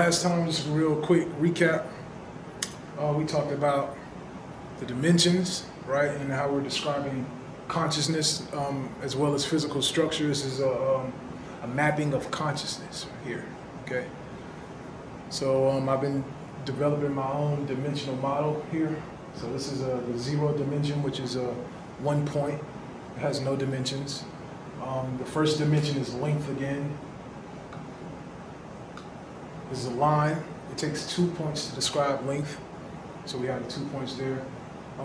last time, just a real quick recap. We talked about the dimensions, right, and how we're describing consciousness as well as physical structure. This is a mapping of consciousness here, okay? So I've been developing my own dimensional model here. So this is the 0 dimension, which is 1 point. It has no dimensions. The first dimension is length again. This is a line. It takes 2 points to describe length. So we have the 2 points there.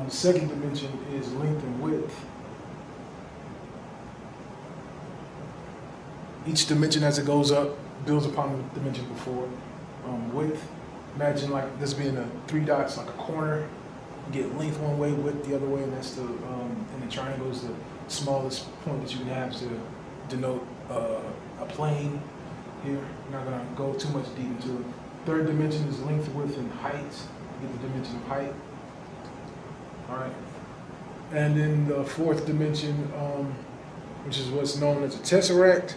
The second dimension is length and width. Each dimension as it goes up builds upon the dimension before. Width, imagine like this being 3 dots, like a corner. You get length one way, width the other way, and that's and the triangle is the smallest point that you can have to denote a plane here. I'm not gonna go too much deep into it. Third dimension is length, width, and height. You get the dimension of height. All right. And then the fourth dimension, which is what's known as a tesseract.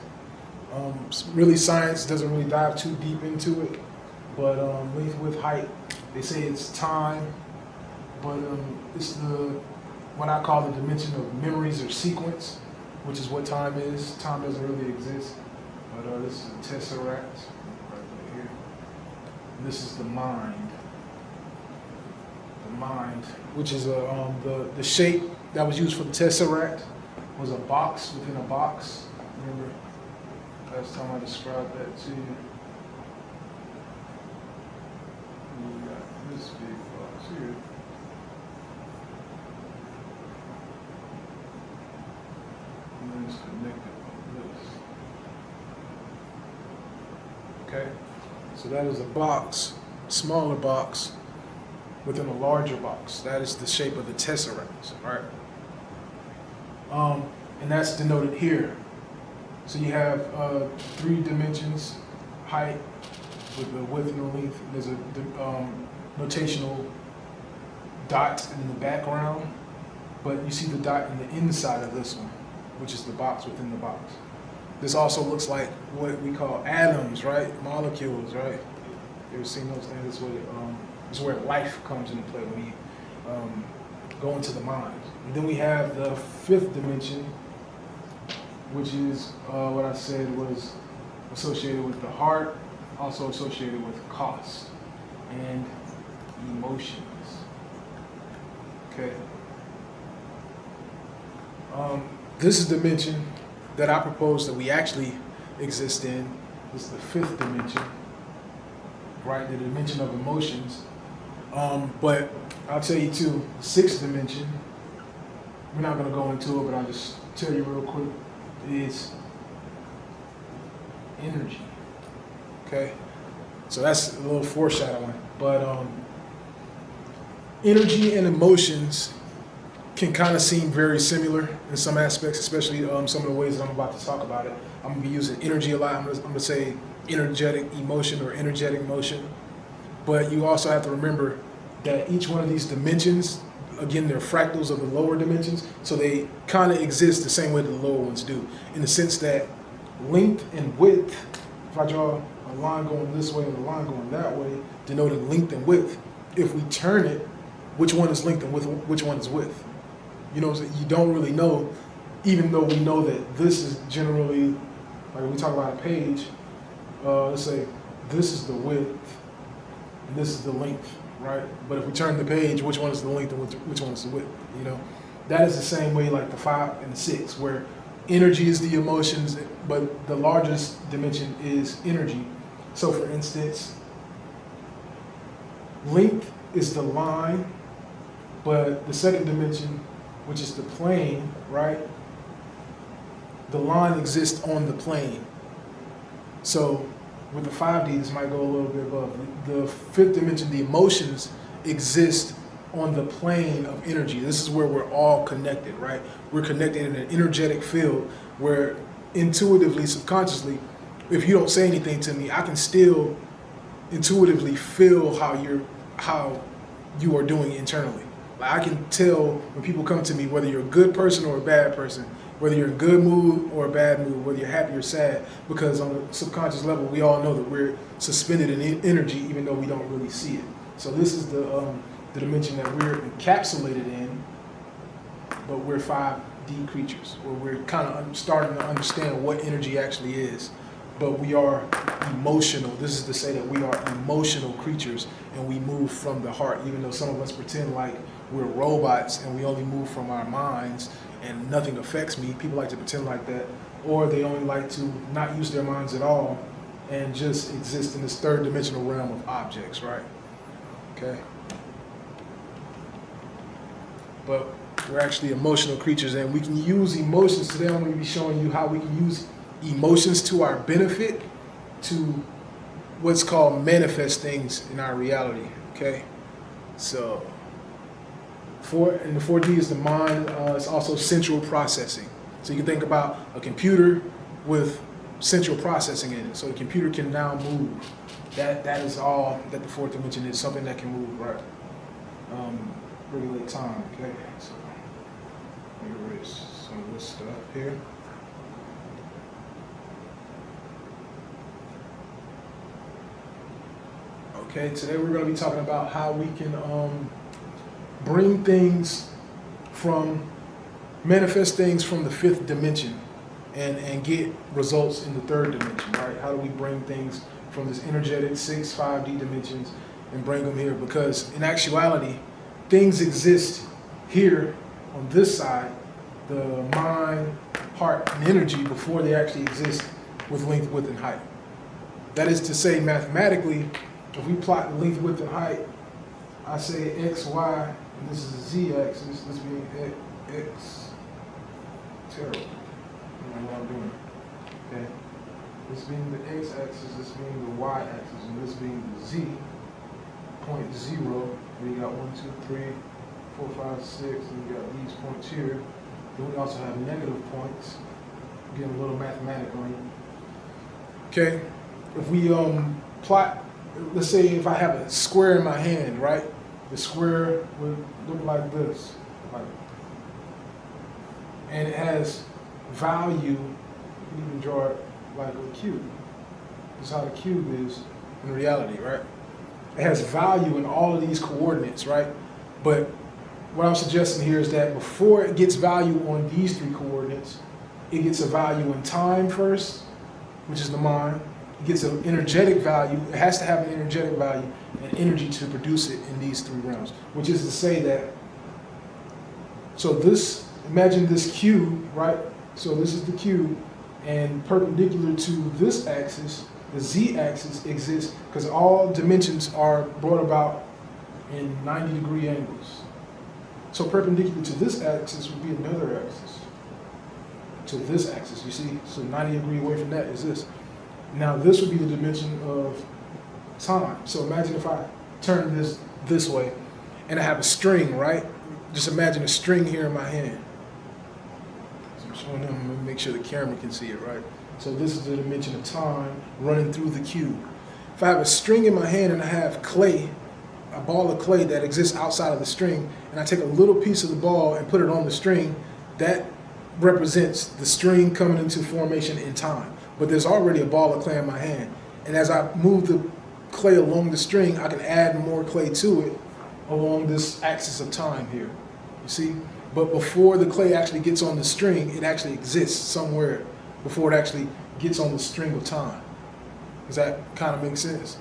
Really, science doesn't really dive too deep into it, but length, width, height, they say it's time, but it's what I call the dimension of memories or sequence, which is what time is. Time doesn't really exist, but this is a tesseract right here. And this is the mind. The mind, which is the shape that was used for the tesseract was a box within a box. Remember? Last time I described that to you. We got this big box here. And then it's connected like this. Okay? So that is a box, smaller box, within a larger box. That is the shape of the tesseract, right? And that's denoted here. So you have 3 dimensions, height with the width and the length. There's a notational dot in the background, but you see the dot in the inside of this one, which is the box within the box. This also looks like what we call atoms, right? Molecules, right? You ever seen those things? This is where life comes into play when you go into the mind. And then we have the 5th dimension, which is what I said was associated with the heart, also associated with cost and emotions. Okay. This is the dimension that I propose that we actually exist in. This is the 5th dimension, right? The dimension of emotions. But I'll tell you too, the 6th dimension, we're not gonna go into it, but I'll just tell you real quick, is energy. Okay? So that's a little foreshadowing. But energy and emotions can kind of seem very similar in some aspects, especially some of the ways that I'm about to talk about it. I'm gonna be using energy a lot. I'm gonna say energetic emotion or energetic motion. But you also have to remember that each one of these dimensions, again, they're fractals of the lower dimensions, so they kind of exist the same way that the lower ones do, in the sense that length and width, if I draw a line going this way and a line going that way, denoting length and width, if we turn it, which one is length and which one is width? You know, you don't really know, even though we know that this is generally, like when we talk about a page, let's say this is the width and this is the length. Right? But if we turn the page, which one is the length and which one is the width? You know, that is the same way like the 5 and the 6, where energy is the emotions, but the largest dimension is energy. So for instance, length is the line, but the second dimension, which is the plane, right? The line exists on the plane. So with the 5D, this might go a little bit above. The 5th dimension, the emotions exist on the plane of energy. This is where we're all connected, right? We're connected in an energetic field where intuitively, subconsciously, if you don't say anything to me, I can still intuitively feel how you are doing internally. Like I can tell when people come to me, whether you're a good person or a bad person, whether you're in a good mood or a bad mood, whether you're happy or sad, because on the subconscious level, we all know that we're suspended in energy even though we don't really see it. So this is the dimension that we're encapsulated in, but we're 5D creatures, where we're kind of starting to understand what energy actually is. But we are emotional. This is to say that we are emotional creatures, and we move from the heart, even though some of us pretend like we're robots and we only move from our minds and nothing affects me. People like to pretend like that, or they only like to not use their minds at all and just exist in this third dimensional realm of objects, right? Okay. But we're actually emotional creatures, and we can use emotions. Today I'm going to be showing you how we can use emotions to our benefit to what's called manifest things in our reality, okay? So, and the 4D is the mind. It's also central processing. So you can think about a computer with central processing in it. So the computer can now move. That is all that the fourth dimension is, something that can move, right? Regulate time, okay? So let me erase some of this stuff here. Okay, today we're going to be talking about how we can bring things manifest things from the fifth dimension and get results in the third dimension, right? How do we bring things from this energetic 6, 5D dimensions and bring them here? Because in actuality, things exist here on this side, the mind, heart, and energy, before they actually exist with length, width, and height. That is to say, mathematically, if we plot the length, width, and height, I say x, y, and this is a z-axis, this being x, terrible, I don't know what I'm doing, okay? This being the x-axis, this being the y-axis, and this being the z, point 0, we got 1, 2, 3, 4, 5, 6, and we got these points here. Then we also have negative points, getting a little mathematical. Okay, if we plot, let's say if I have a square in my hand, right? The square would look like this, and it has value. You can even draw it like a cube. This is how the cube is in reality, right? It has value in all of these coordinates, right? But what I'm suggesting here is that before it gets value on these three coordinates, it gets a value in time first, which is the mind. It gets an energetic value. It has to have an energetic value and energy to produce it in these three realms, which is to say that, so this, imagine this cube, right? So this is the cube, and perpendicular to this axis, the z-axis exists because all dimensions are brought about in 90-degree angles. So perpendicular to this axis would be another axis. To this axis, you see? So 90 degrees away from that is this. Now this would be the dimension of time. So imagine if I turn this way and I have a string, right? Just imagine a string here in my hand. So I'm showing them, I'm gonna make sure the camera can see it, right? So this is the dimension of time running through the cube. If I have a string in my hand and I have clay, a ball of clay that exists outside of the string, and I take a little piece of the ball and put it on the string, that represents the string coming into formation in time. But there's already a ball of clay in my hand. And as I move the clay along the string, I can add more clay to it along this axis of time here. You see? But before the clay actually gets on the string, it actually exists somewhere before it actually gets on the string of time. Does that kind of make sense?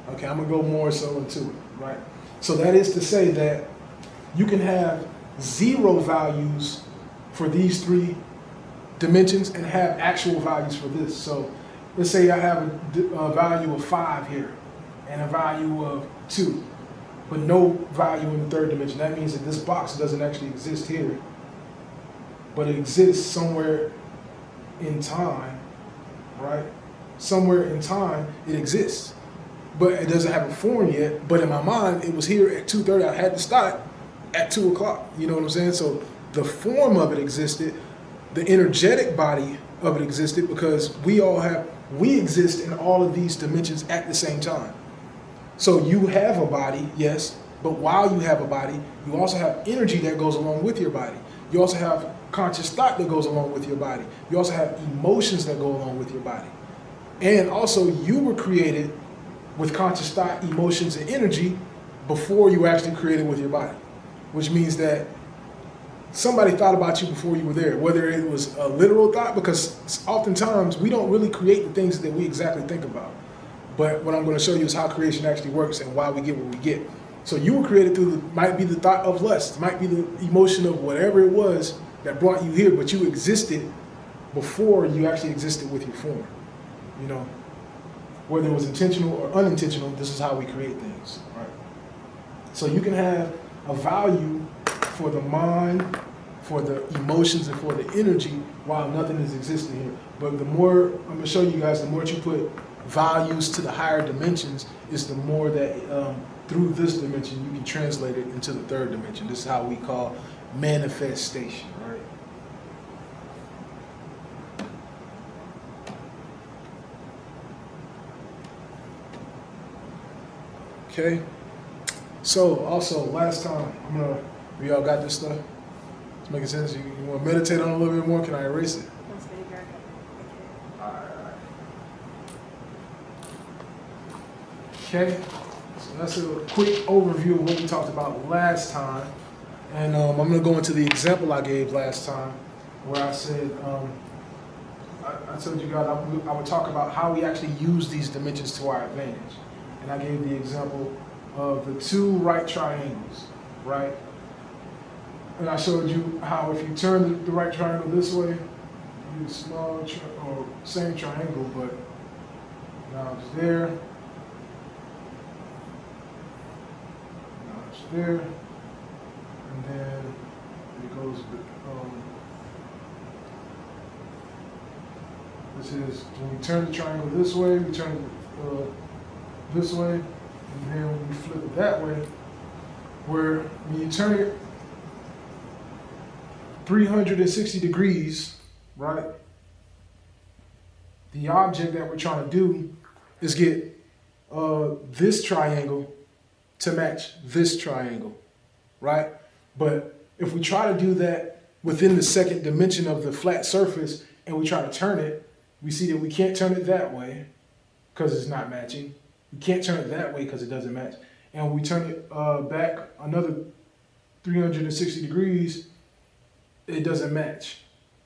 Okay, I'm gonna go more so into it, right? So that is to say that you can have 0 values for these three dimensions and have actual values for this. So let's say I have a value of 5 here and a value of 2, but no value in the third dimension. That means that this box doesn't actually exist here, but it exists somewhere in time, right? Somewhere in time it exists, but it doesn't have a form yet. But in my mind, it was here at 2:30. I had to start at 2 o'clock. You know what I'm saying? So the form of it existed, the energetic body of it existed, because we exist in all of these dimensions at the same time. So you have a body, yes, but while you have a body, you also have energy that goes along with your body. You also have conscious thought that goes along with your body. You also have emotions that go along with your body. And also, you were created with conscious thought, emotions, and energy before you were actually created with your body, which means that somebody thought about you before you were there, whether it was a literal thought, because oftentimes we don't really create the things that we exactly think about. But what I'm going to show you is how creation actually works and why we get what we get. So you were created through, might be the thought of lust, might be the emotion of whatever it was that brought you here, but you existed before you actually existed with your form. You know, whether it was intentional or unintentional, this is how we create things, right? So you can have a value for the mind, for the emotions, and for the energy while nothing is existing here. But the more, I'm going to show you guys, the more you put values to the higher dimensions, is the more that through this dimension you can translate it into the third dimension. This is how we call manifestation, right? Okay. So also last time, we all got this stuff? It's making sense? You want to meditate on it a little bit more? Can I erase it? Okay, so that's a quick overview of what we talked about last time. And I'm going to go into the example I gave last time where I said, I told you guys I would talk about how we actually use these dimensions to our advantage. And I gave the example of the two right triangles, right? And I showed you how if you turn the right triangle this way, you get a small or same triangle, but now it's there. Now it's there. And then it goes, this is when we turn the triangle this way, we turn it this way, and then when we flip it that way, where when you turn it 360 degrees, right? The object that we're trying to do is get this triangle to match this triangle, right? But if we try to do that within the second dimension of the flat surface and we try to turn it, we see that we can't turn it that way because it's not matching. We can't turn it that way because it doesn't match. And when we turn it back another 360 degrees, it doesn't match.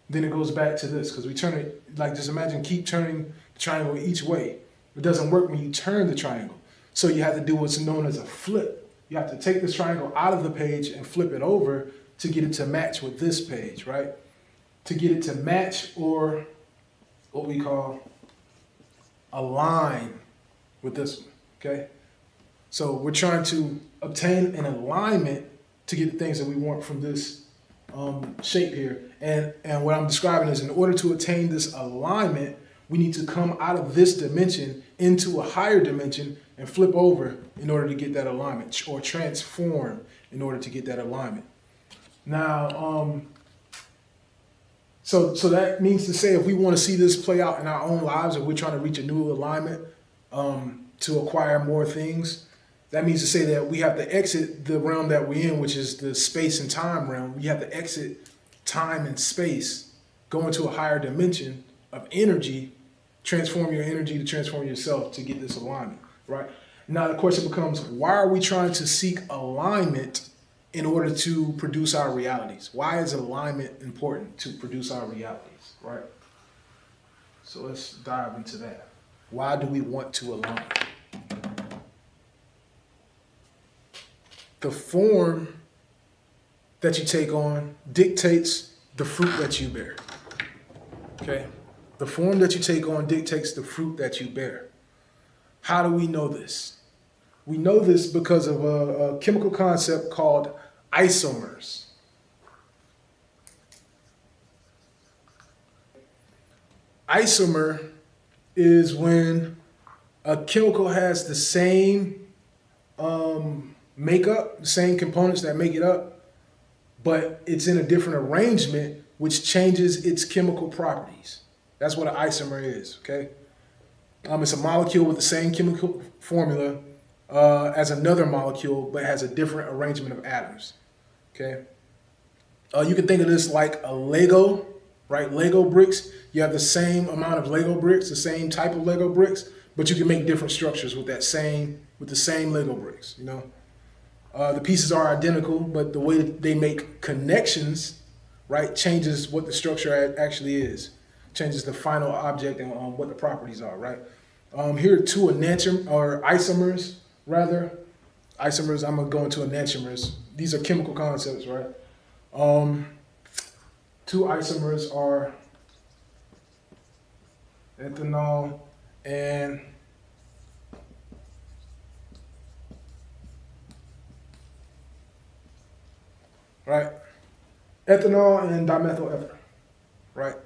Then it goes back to this because we turn it, like just imagine keep turning the triangle each way. It doesn't work when you turn the triangle. So you have to do what's known as a flip. You have to take this triangle out of the page and flip it over to get it to match with this page, right? To get it to match or what we call align with this one, okay? So we're trying to obtain an alignment to get the things that we want from this shape here. And what I'm describing is in order to attain this alignment, we need to come out of this dimension into a higher dimension and flip over in order to get that alignment, or transform in order to get that alignment. Now, so that means to say if we want to see this play out in our own lives, if we're trying to reach a new alignment to acquire more things, that means to say that we have to exit the realm that we're in, which is the space and time realm. We have to exit time and space, go into a higher dimension of energy, transform your energy to transform yourself to get this alignment, right? Now the question becomes, why are we trying to seek alignment in order to produce our realities? Why is alignment important to produce our realities, right? So let's dive into that. Why do we want to align? The form that you take on dictates the fruit that you bear, okay? The form that you take on dictates the fruit that you bear. How do we know this? We know this because of a chemical concept called isomers. Isomer is when a chemical has the same makeup, the same components that make it up, but it's in a different arrangement, which changes its chemical properties. That's what an isomer is, okay? It's a molecule with the same chemical formula as another molecule, but has a different arrangement of atoms, okay? You can think of this like a Lego, right? Lego bricks. You have the same amount of Lego bricks, the same type of Lego bricks, but you can make different structures with the same Lego bricks. The pieces are identical, but the way that they make connections, right, changes what the structure actually is, changes the final object and what the properties are, right? Here are two isomers, rather. Isomers, I'm gonna go into enantiomers. These are chemical concepts, right? Two isomers are ethanol and right? Ethanol and dimethyl ether, right?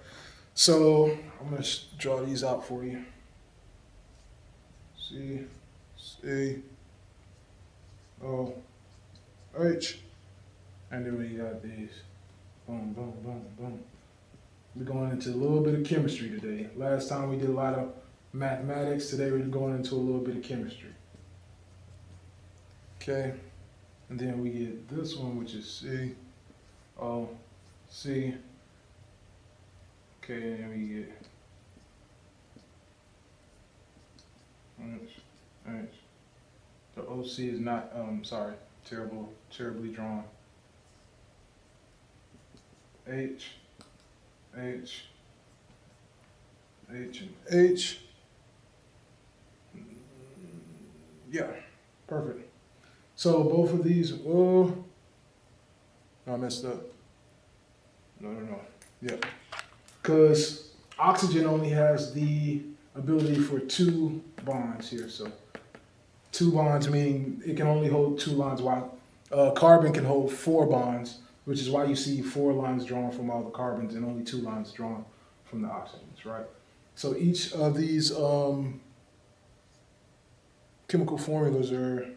So I'm gonna draw these out for you. C, O, H, and then we got these. Boom, boom, boom, boom. We're going into a little bit of chemistry today. Last time we did a lot of mathematics. Today we're going into a little bit of chemistry. Okay, and then we get this one, which is C, O, C. Okay, and then we get H. The OC is not, terribly drawn. H, and H. Yeah, perfect. So both of these, no, I messed up. No. Yeah. Because oxygen only has the ability for 2 bonds here. So 2 bonds, meaning it can only hold 2 lines, while carbon can hold 4 bonds, which is why you see 4 lines drawn from all the carbons and only 2 lines drawn from the oxygens, right? So each of these chemical formulas are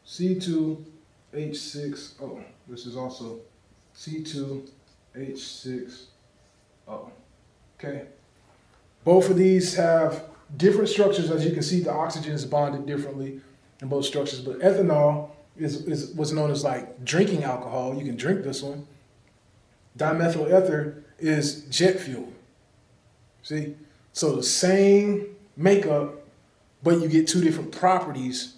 C2H6O. This is also C2H6O. Okay. Both of these have different structures. As you can see, the oxygen is bonded differently in both structures, but ethanol is what's known as like drinking alcohol. You can drink this one. Dimethyl ether is jet fuel. See? So the same makeup, but you get 2 different properties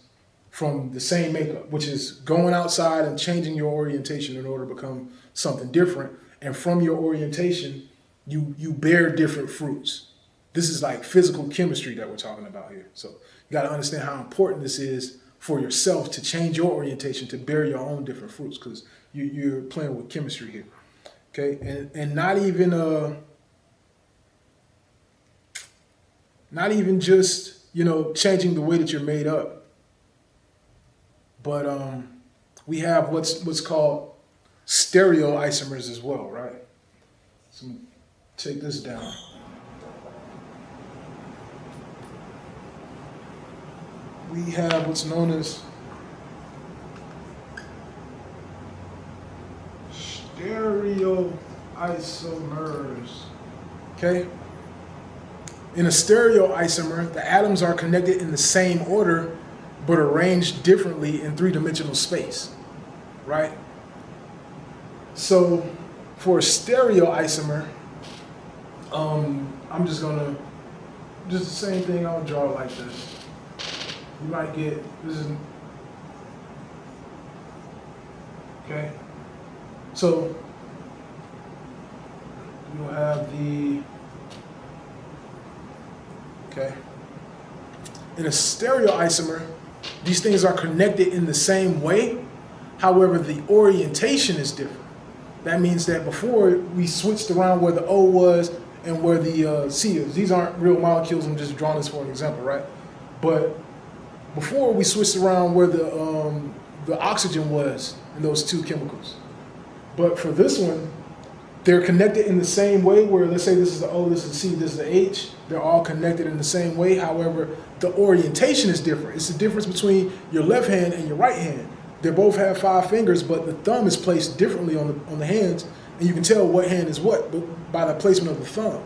from the same makeup, which is going outside and changing your orientation in order to become something different. And from your orientation, you bear different fruits. This is like physical chemistry that we're talking about here. So you got to understand how important this is for yourself to change your orientation to bear your own different fruits, because you're playing with chemistry here. Okay, and not even just changing the way that you're made up, but we have what's called stereoisomers as well, right? So I'm gonna take this down. We have what's known as stereoisomers. Okay? In a stereoisomer, the atoms are connected in the same order, but arranged differently in 3-dimensional space. Right? So, for a stereoisomer, I'm just the same thing, I'll draw it like this. You might get, okay? So, you'll have okay? In a stereoisomer, these things are connected in the same way. However, the orientation is different. That means that before we switched around where the O was and where the C is. These aren't real molecules, I'm just drawing this for an example, right? But before we switched around where the oxygen was in those 2 chemicals. But for this one, they're connected in the same way, where let's say this is the O, this is the C, this is the H. They're all connected in the same way. However, the orientation is different. It's the difference between your left hand and your right hand. They both have 5 fingers, but the thumb is placed differently on the hands, and you can tell what hand is what by the placement of the thumb.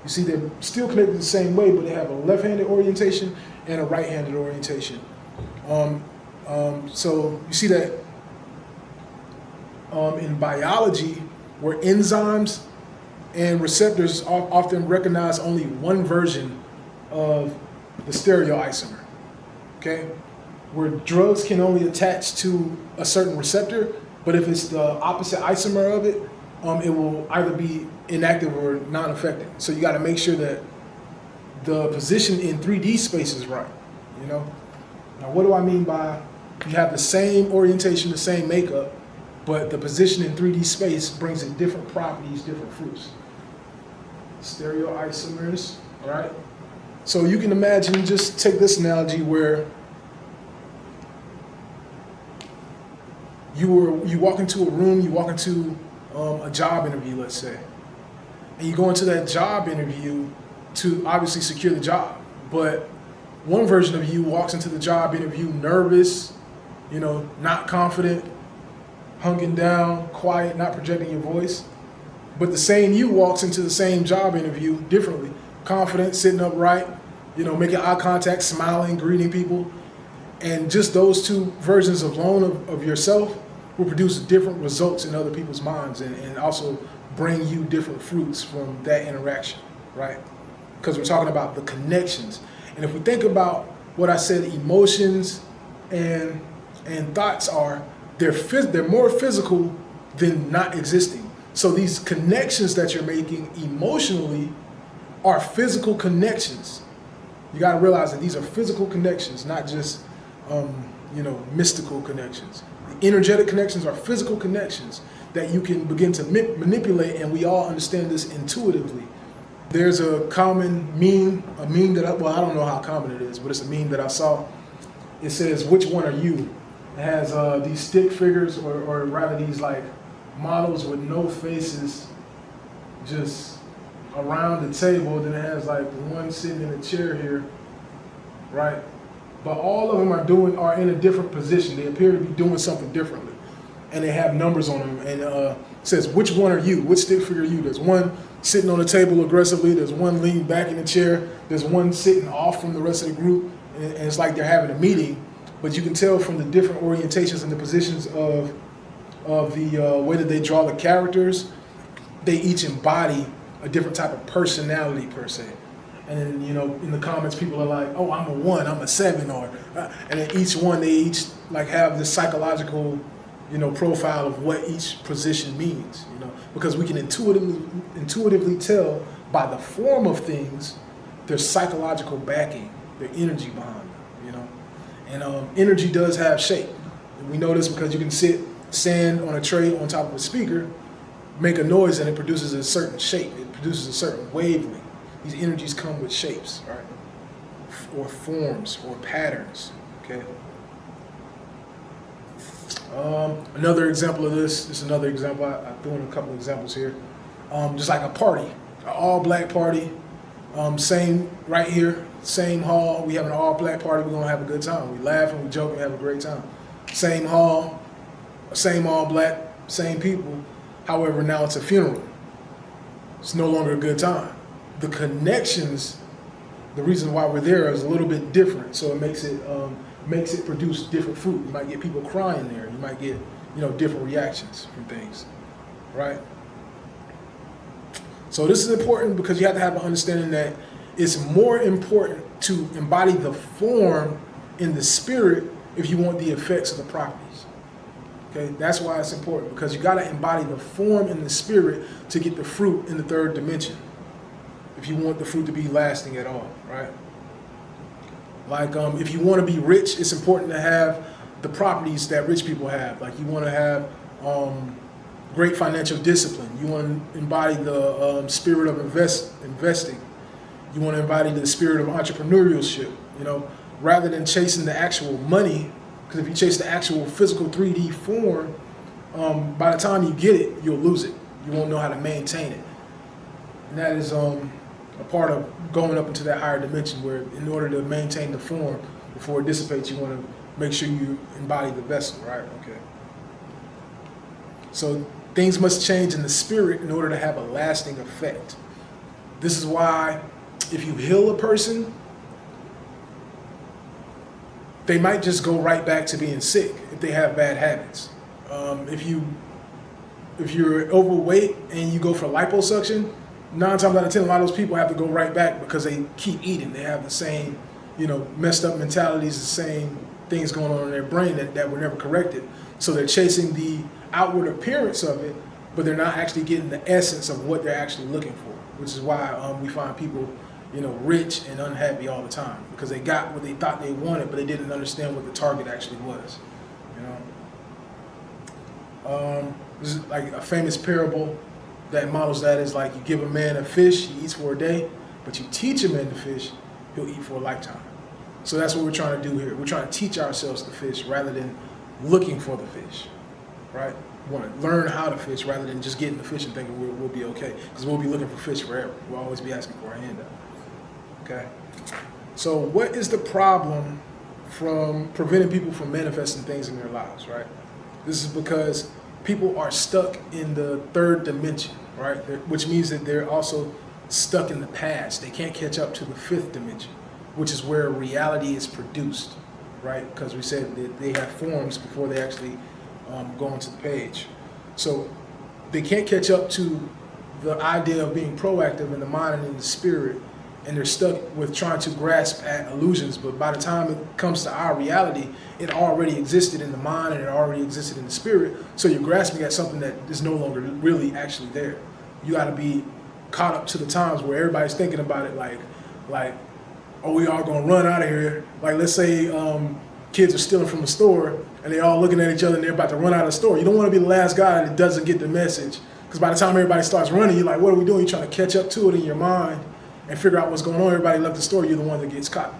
You see, they're still connected the same way, but they have a left-handed orientation and a right-handed orientation. So you see that in biology, where enzymes and receptors often recognize only one version of the stereoisomer, okay? Where drugs can only attach to a certain receptor, but if it's the opposite isomer of it, it will either be inactive or non-effective. So you got to make sure that the position in 3D space is right, you know? Now, what do I mean by you have the same orientation, the same makeup, but the position in 3D space brings in different properties, different fruits? Stereoisomers, all right? So you can imagine, just take this analogy where you walk into a room, you walk into a job interview, let's say, and you go into that job interview to obviously secure the job. But one version of you walks into the job interview nervous, you know, not confident, hunking down, quiet, not projecting your voice. But the same you walks into the same job interview differently, confident, sitting upright, you know, making eye contact, smiling, greeting people. And just those two versions alone of yourself will produce different results in other people's minds and also bring you different fruits from that interaction, right? Because we're talking about the connections. And if we think about what I said, emotions and thoughts are, they're more physical than not existing. So these connections that you're making emotionally are physical connections. You got to realize that these are physical connections, not just mystical connections. The energetic connections are physical connections that you can begin to manipulate, and we all understand this intuitively. There's a common meme, that I don't know how common it is, but it's a meme that I saw. It says, "Which one are you?" It has these stick figures, or rather these like models with no faces, just around the table. Then it has like one sitting in a chair here, right? But all of them are in a different position. They appear to be doing something differently, and they have numbers on them. And it says, "Which one are you? Which stick figure are you?" There's one sitting on the table aggressively. There's one leaning back in the chair. There's one sitting off from the rest of the group, and it's like they're having a meeting. But you can tell from the different orientations and the positions of the way that they draw the characters, they each embody a different type of personality per se. And then, in the comments, people are like, "Oh, I'm a 1, I'm a 7, or," and then they each like have this psychological, profile of what each position means, because we can intuitively tell by the form of things, their psychological backing, their energy behind them, And energy does have shape. And we know this because you can sit sand on a tray on top of a speaker, make a noise, and it produces a certain shape. It produces a certain wavelength. These energies come with shapes, right? Or forms, or patterns, okay? Another example of this is another example. I threw in a couple examples here. Just like a party, an all-black party, same right here, same hall. We have an all-black party. We're gonna have a good time. We laugh and we joke and have a great time. Same hall, same all-black, same people. However, now it's a funeral. It's no longer a good time. The connections, the reason why we're there is a little bit different. So it makes it produce different fruit. You might get people crying there. You might get, different reactions from things, right? So this is important because you have to have an understanding that it's more important to embody the form in the spirit if you want the effects of the properties. Okay, that's why it's important, because you got to embody the form in the spirit to get the fruit in the third dimension, if you want the fruit to be lasting at all, right? Like if you want to be rich, it's important to have the properties that rich people have. Like you want to have great financial discipline. You want to embody the spirit of investing. You want to embody the spirit of entrepreneurship, rather than chasing the actual money. Because if you chase the actual physical 3D form, by the time you get it, you'll lose it. You won't know how to maintain it. And that is a part of going up into that higher dimension, where in order to maintain the form before it dissipates, you want to make sure you embody the vessel, right? Okay. So things must change in the spirit in order to have a lasting effect. This is why if you heal a person, they might just go right back to being sick if they have bad habits. If you if you're overweight and you go for liposuction, 9 times out of 10, a lot of those people have to go right back because they keep eating. They have the same, messed up mentalities, the same things going on in their brain that were never corrected. So they're chasing the outward appearance of it, but they're not actually getting the essence of what they're actually looking for, which is why we find people, rich and unhappy all the time because they got what they thought they wanted, but they didn't understand what the target actually was. This is like a famous parable that models that is like you give a man a fish, he eats for a day, but you teach a man to fish, he'll eat for a lifetime. So that's what we're trying to do here. We're trying to teach ourselves to fish rather than looking for the fish, right? We want to learn how to fish rather than just getting the fish and thinking we'll be okay, because we'll be looking for fish forever. We'll always be asking for a handout, okay? So what is the problem from preventing people from manifesting things in their lives, right? This is because people are stuck in the 3rd dimension, right? Which means that they're also stuck in the past. They can't catch up to the 5th dimension, which is where reality is produced, right? Because we said that they have forms before they actually go onto the page. So they can't catch up to the idea of being proactive in the mind and in the spirit, and they're stuck with trying to grasp at illusions. But by the time it comes to our reality, it already existed in the mind and it already existed in the spirit. So you're grasping at something that is no longer really actually there. You got to be caught up to the times where everybody's thinking about it like, oh, we all gonna run out of here. Like, let's say kids are stealing from a store and they all looking at each other and they're about to run out of the store. You don't want to be the last guy that doesn't get the message, because by the time everybody starts running, you're like, what are we doing? You're trying to catch up to it in your mind and figure out what's going on. Everybody left the store, you're the one that gets caught.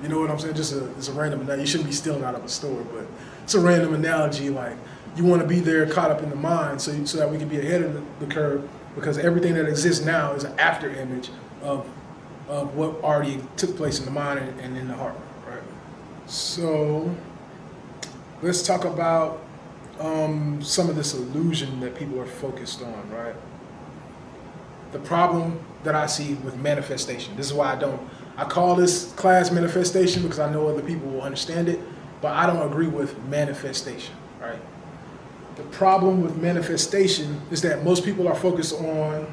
You know what I'm saying? It's a random analogy. You shouldn't be stealing out of a store, but it's a random analogy. Like, you want to be there caught up in the mind so that we can be ahead of the curve, because everything that exists now is an after image of what already took place in the mind and in the heart, right? So let's talk about some of this illusion that people are focused on, right? The problem that I see with manifestation. This is why I call this class manifestation, because I know other people will understand it, but I don't agree with manifestation, right? The problem with manifestation is that most people are focused on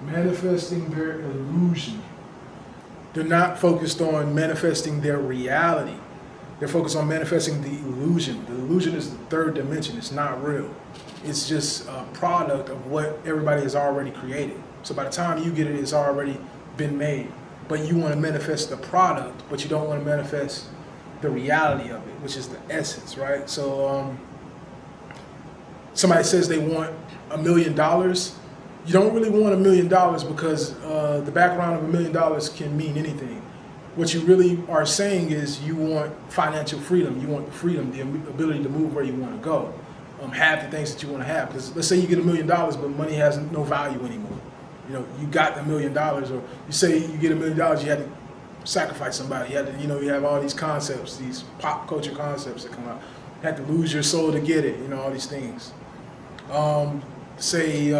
manifesting their illusion. They're not focused on manifesting their reality. They're focused on manifesting the illusion. The illusion is the 3rd dimension. It's not real. It's just a product of what everybody has already created. So by the time you get it, it's already been made. But you want to manifest the product, but you don't want to manifest the reality of it, which is the essence, right? So somebody says they want $1 million. You don't really want $1 million because the background of $1 million can mean anything. What you really are saying is you want financial freedom. You want the freedom, the ability to move where you want to go, have the things that you want to have. Because let's say you get $1 million, but money has no value anymore. You got the $1 million, or you say you get $1 million, you had to sacrifice somebody. You had to, you have all these concepts, these pop culture concepts that come out. You had to lose your soul to get it. All these things. Say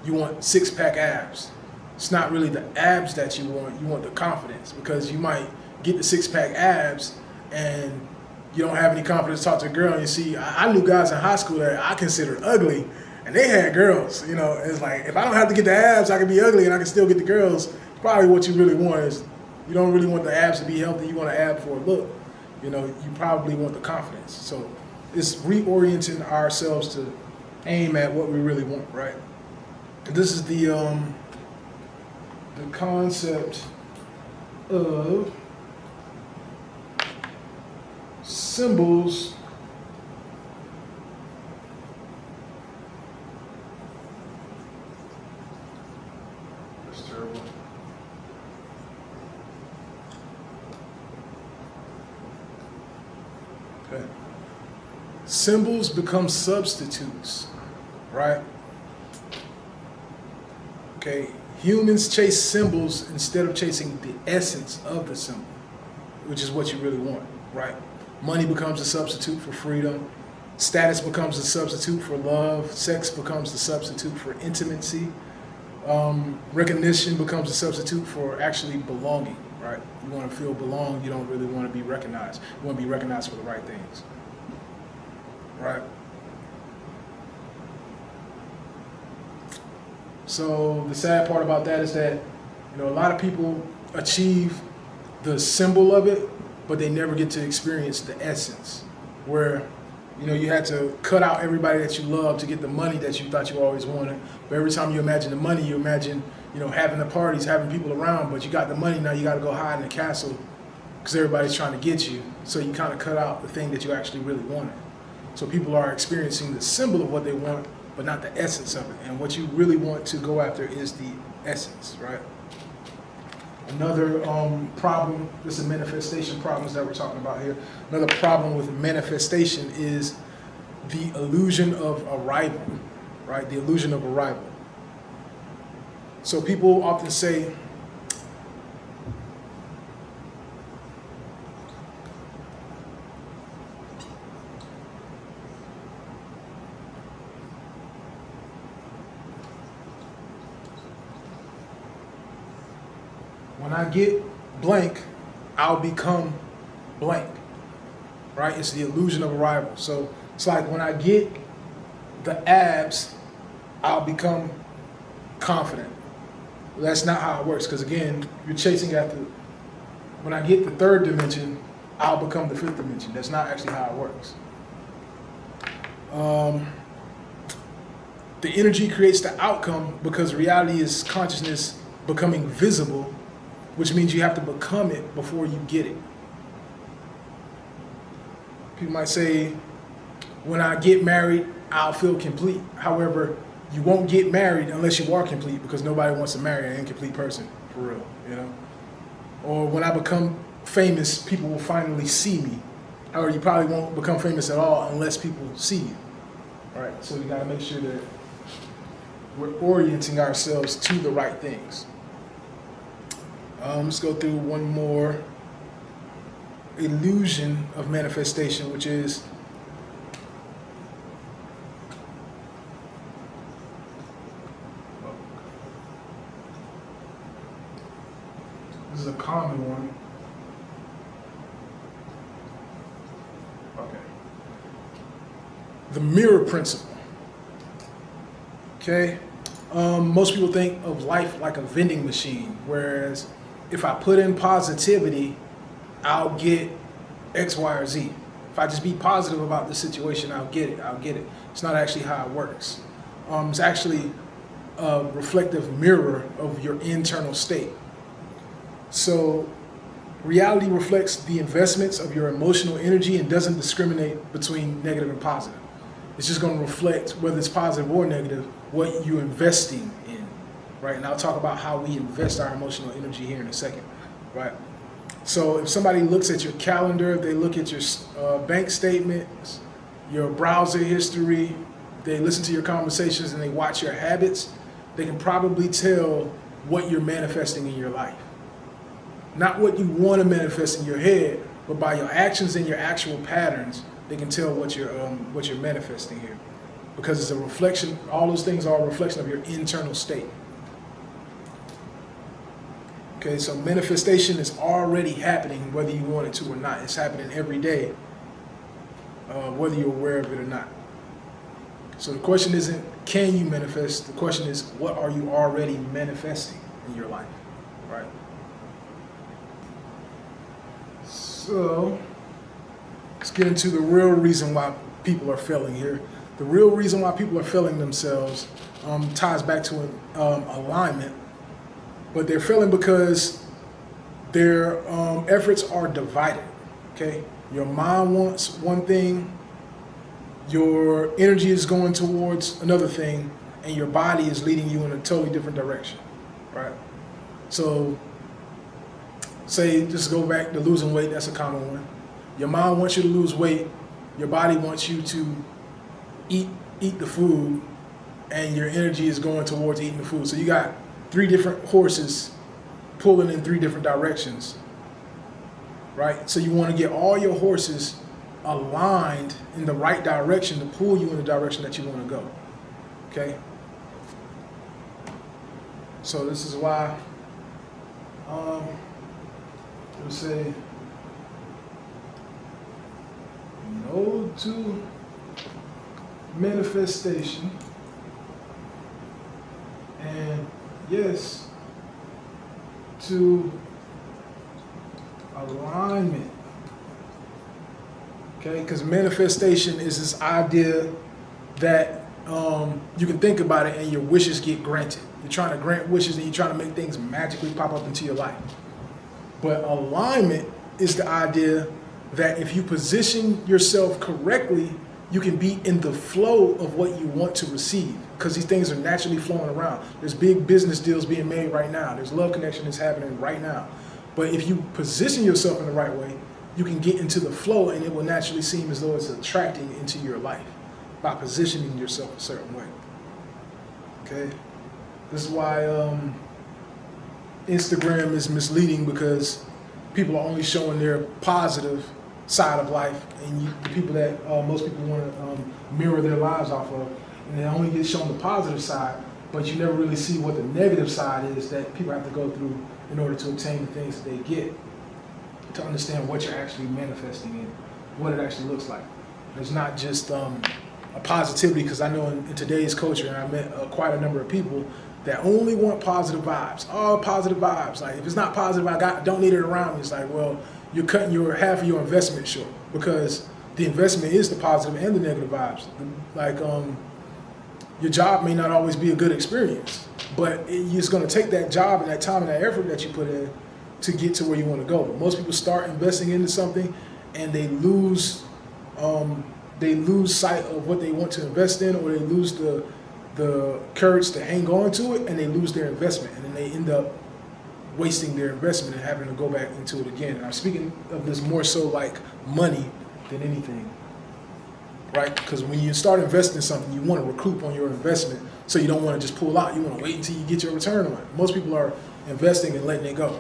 you want 6-pack abs. It's not really the abs that you want the confidence, because you might get the 6-pack abs and you don't have any confidence to talk to a girl. And you see, I knew guys in high school that I considered ugly, and they had girls. It's like, if I don't have to get the abs, I can be ugly and I can still get the girls. Probably what you really want is, you don't really want the abs to be healthy, you want an ab for a look. You probably want the confidence. So it's reorienting ourselves to aim at what we really want, right? This is the concept of symbols that's terrible. Okay. Symbols become substitutes, right? Okay, humans chase symbols instead of chasing the essence of the symbol, which is what you really want, right? Money becomes a substitute for freedom. Status becomes a substitute for love. Sex becomes the substitute for intimacy. Recognition becomes a substitute for actually belonging, right? You want to feel belonged. You don't really want to be recognized. You want to be recognized for the right things, right? So the sad part about that is that, a lot of people achieve the symbol of it, but they never get to experience the essence, where you had to cut out everybody that you love to get the money that you thought you always wanted. But every time you imagine the money, you imagine having the parties, having people around, but you got the money, now you got to go hide in the castle because everybody's trying to get you. So you kind of cut out the thing that you actually really wanted. So people are experiencing the symbol of what they want, but not the essence of it. And what you really want to go after is the essence, right? Another problem, this is manifestation problems that we're talking about here. Another problem with manifestation is the illusion of arrival, right? The illusion of arrival. So people often say, when I get blank, I'll become blank, right? It's the illusion of arrival. So it's like when I get the abs, I'll become confident. Well, that's not how it works, because again, you're chasing after, when I get the third dimension, I'll become the fifth dimension. That's not actually how it works. The energy creates the outcome because reality is consciousness becoming visible, which means you have to become it before you get it. People might say, when I get married, I'll feel complete. However, you won't get married unless you are complete, because nobody wants to marry an incomplete person, for real, Or when I become famous, people will finally see me. However, you probably won't become famous at all unless people see you. All right, so we gotta make sure that we're orienting ourselves to the right things. Let's go through one more illusion of manifestation, which is this is a common one. Okay. The mirror principle. Okay. Most people think of life like a vending machine, whereas if I put in positivity, I'll get X, Y, or Z. If I just be positive about the situation, I'll get it. It's not actually how it works. It's actually a reflective mirror of your internal state. So reality reflects the investments of your emotional energy and doesn't discriminate between negative and positive. It's just going to reflect, whether it's positive or negative, what you're investing in, right? And I'll talk about how we invest our emotional energy here in a second, right? So if somebody looks at your calendar, they look at your bank statements, your browser history, they listen to your conversations, and they watch your habits, they can probably tell what you're manifesting in your life. Not what you want to manifest in your head, but by your actions and your actual patterns, they can tell what you're manifesting here, because it's a reflection. All those things are a reflection of your internal state. Okay, so manifestation is already happening, whether you want it to or not. It's happening every day, whether you're aware of it or not. So the question isn't, can you manifest? The question is, what are you already manifesting in your life, right? So let's get into the real reason why people are failing here. The real reason why people are failing themselves ties back to alignment, but they're failing because their efforts are divided. Okay, your mind wants one thing, your energy is going towards another thing, and your body is leading you in a totally different direction, right? So say, just go back to losing weight. That's a common one. Your mind wants you to lose weight. Your body wants you to eat the food, and your energy is going towards eating the food. So you got three different horses pulling in three different directions, right? So you want to get all your horses aligned in the right direction to pull you in the direction that you want to go. Okay? So this is why we say no to manifestation and yes to alignment. Okay, because manifestation is this idea that you can think about it and your wishes get granted. You're trying to grant wishes and you're trying to make things magically pop up into your life. But alignment is the idea that if you position yourself correctly, you can be in the flow of what you want to receive, because these things are naturally flowing around. There's big business deals being made right now. There's love connection that's happening right now. But if you position yourself in the right way, you can get into the flow and it will naturally seem as though it's attracting into your life by positioning yourself a certain way. Okay? This is why Instagram is misleading, because people are only showing their positive side of life, and the people that most people want to mirror their lives off of, and they only get shown the positive side, but you never really see what the negative side is that people have to go through in order to obtain the things that they get, to understand what you're actually manifesting and what it actually looks like. It's not just a positivity, because I know in today's culture, and I met quite a number of people that only want positive vibes. Oh, positive vibes. Like, if it's not positive, don't need it around me. It's like, well, you're cutting half of your investment short, because the investment is the positive and the negative vibes. Like, your job may not always be a good experience, but it's going to take that job and that time and that effort that you put in to get to where you want to go. But most people start investing into something and they lose sight of what they want to invest in, or they lose the courage to hang on to it, and they lose their investment, and then they end up wasting their investment and having to go back into it again. And I'm speaking of this more so like money than anything, right? Because when you start investing in something, you want to recoup on your investment, so you don't want to just pull out. You want to wait until you get your return on it. Most people are investing and letting it go.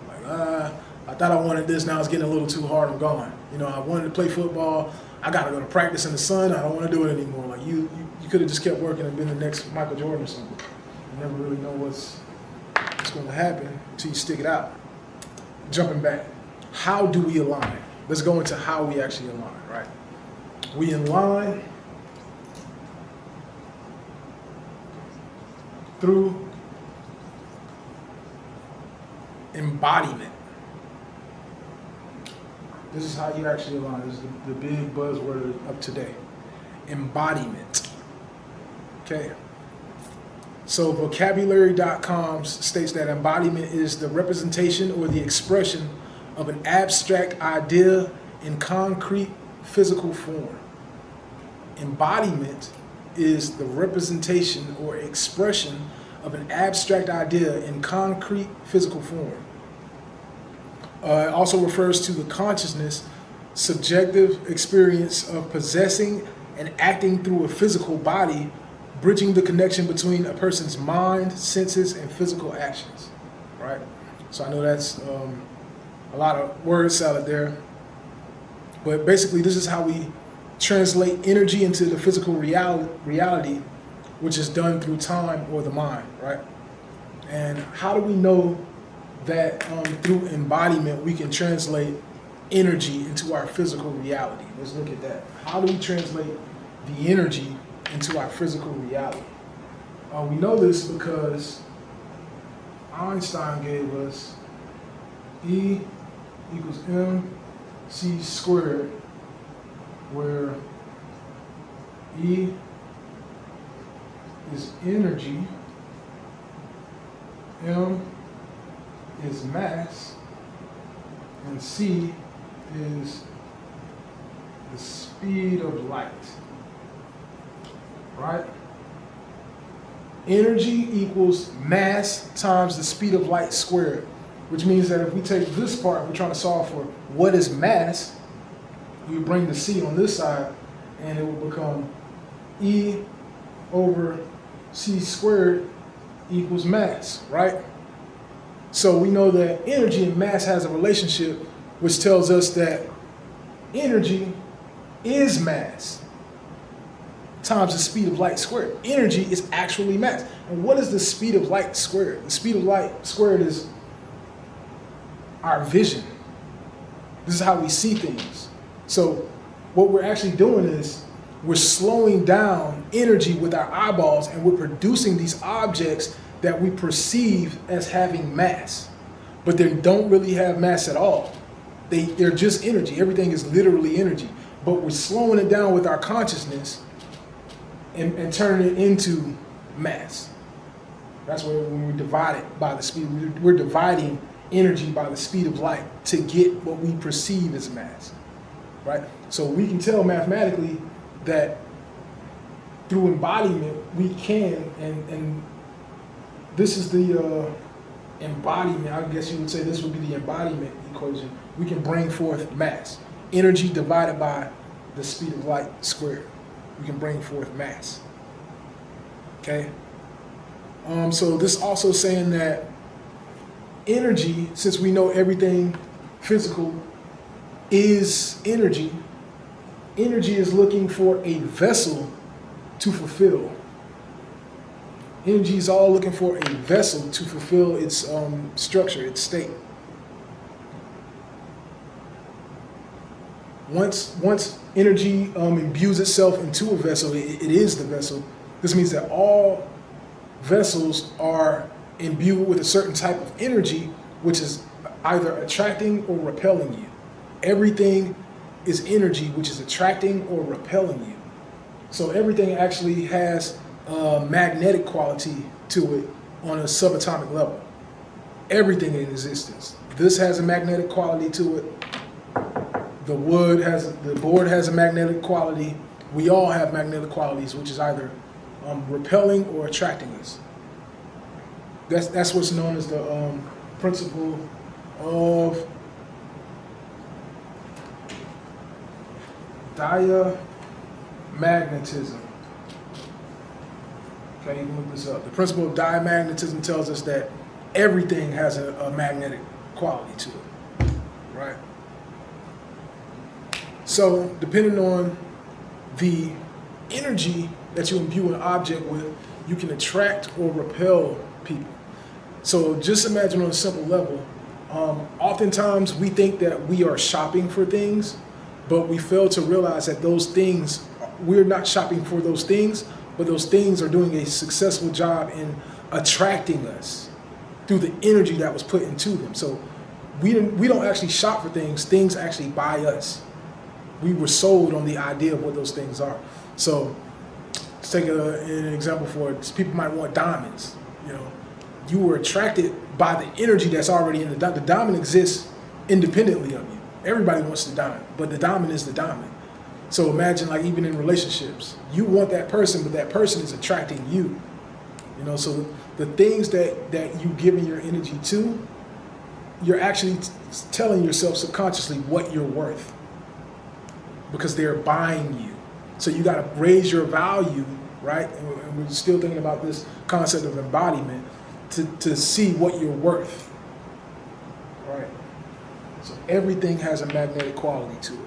Like, I thought I wanted this, now it's getting a little too hard, I'm gone. You know, I wanted to play football, I got to go to practice in the sun, I don't want to do it anymore. Like, you could have just kept working and been the next Michael Jordan or something. You never really know what's going to happen until you stick it out. Jumping back, how do we align? Let's go into how we actually align, right? We align through embodiment. This is how you actually align. This is the big buzzword of today. Embodiment. Okay. So vocabulary.com states that embodiment is the representation or the expression of an abstract idea in concrete physical form. Embodiment is the representation or expression of an abstract idea in concrete physical form. It also refers to the consciousness, subjective experience of possessing and acting through a physical body, bridging the connection between a person's mind, senses, and physical actions, right? So I know that's a lot of word salad there, but basically this is how we translate energy into the physical reality, which is done through time or the mind, right? And how do we know that through embodiment we can translate energy into our physical reality? Let's look at that. How do we translate the energy into our physical reality? We know this because Einstein gave us E equals mc squared, where E is energy, M is mass, and C is the speed of light, right? Energy equals mass times the speed of light squared, which means that if we take this part, we're trying to solve for what is mass, we bring the C on this side, and it will become E over C squared equals mass, right? So we know that energy and mass has a relationship, which tells us that energy is mass times the speed of light squared. Energy is actually mass. And what is the speed of light squared? The speed of light squared is our vision. This is how we see things. So what we're actually doing is we're slowing down energy with our eyeballs, and we're producing these objects that we perceive as having mass. But they don't really have mass at all. They're just energy. Everything is literally energy. But we're slowing it down with our consciousness and turning it into mass. That's where when we divide it by the speed, we're dividing energy by the speed of light to get what we perceive as mass, right? So we can tell mathematically that through embodiment we can, and this is the embodiment, I guess you would say this would be the embodiment equation. We can bring forth mass. Energy divided by the speed of light squared. We can bring forth mass. Okay? So this is also saying that energy, since we know everything physical is energy, energy is looking for a vessel to fulfill. Energy is all looking for a vessel to fulfill its structure, its state. Once energy imbues itself into a vessel, it is the vessel. This means that all vessels are imbued with a certain type of energy, which is either attracting or repelling you. Everything is energy which is attracting or repelling you. So everything actually has a magnetic quality to it on a subatomic level. Everything in existence. This has a magnetic quality to it. The board has a magnetic quality. We all have magnetic qualities, which is either repelling or attracting us. That's what's known as the principle of diamagnetism. Okay, you can look this up. The principle of diamagnetism tells us that everything has a magnetic quality to it, right? So, depending on the energy that you imbue an object with, you can attract or repel people. So just imagine on a simple level, oftentimes we think that we are shopping for things, but we fail to realize that those things, we're not shopping for those things, but those things are doing a successful job in attracting us through the energy that was put into them. So we don't actually shop for things, things actually buy us. We were sold on the idea of what those things are. So let's take an example for it. People might want diamonds. You were attracted by the energy that's already in the diamond. The diamond exists independently of you. Everybody wants the diamond, but the diamond is the diamond. So imagine, like, even in relationships, you want that person, but that person is attracting you. So the things that you're giving your energy to, you're actually telling yourself subconsciously what you're worth, because they're buying you. So you got to raise your value, right? And we're still thinking about this concept of embodiment to see what you're worth, right? So everything has a magnetic quality to it.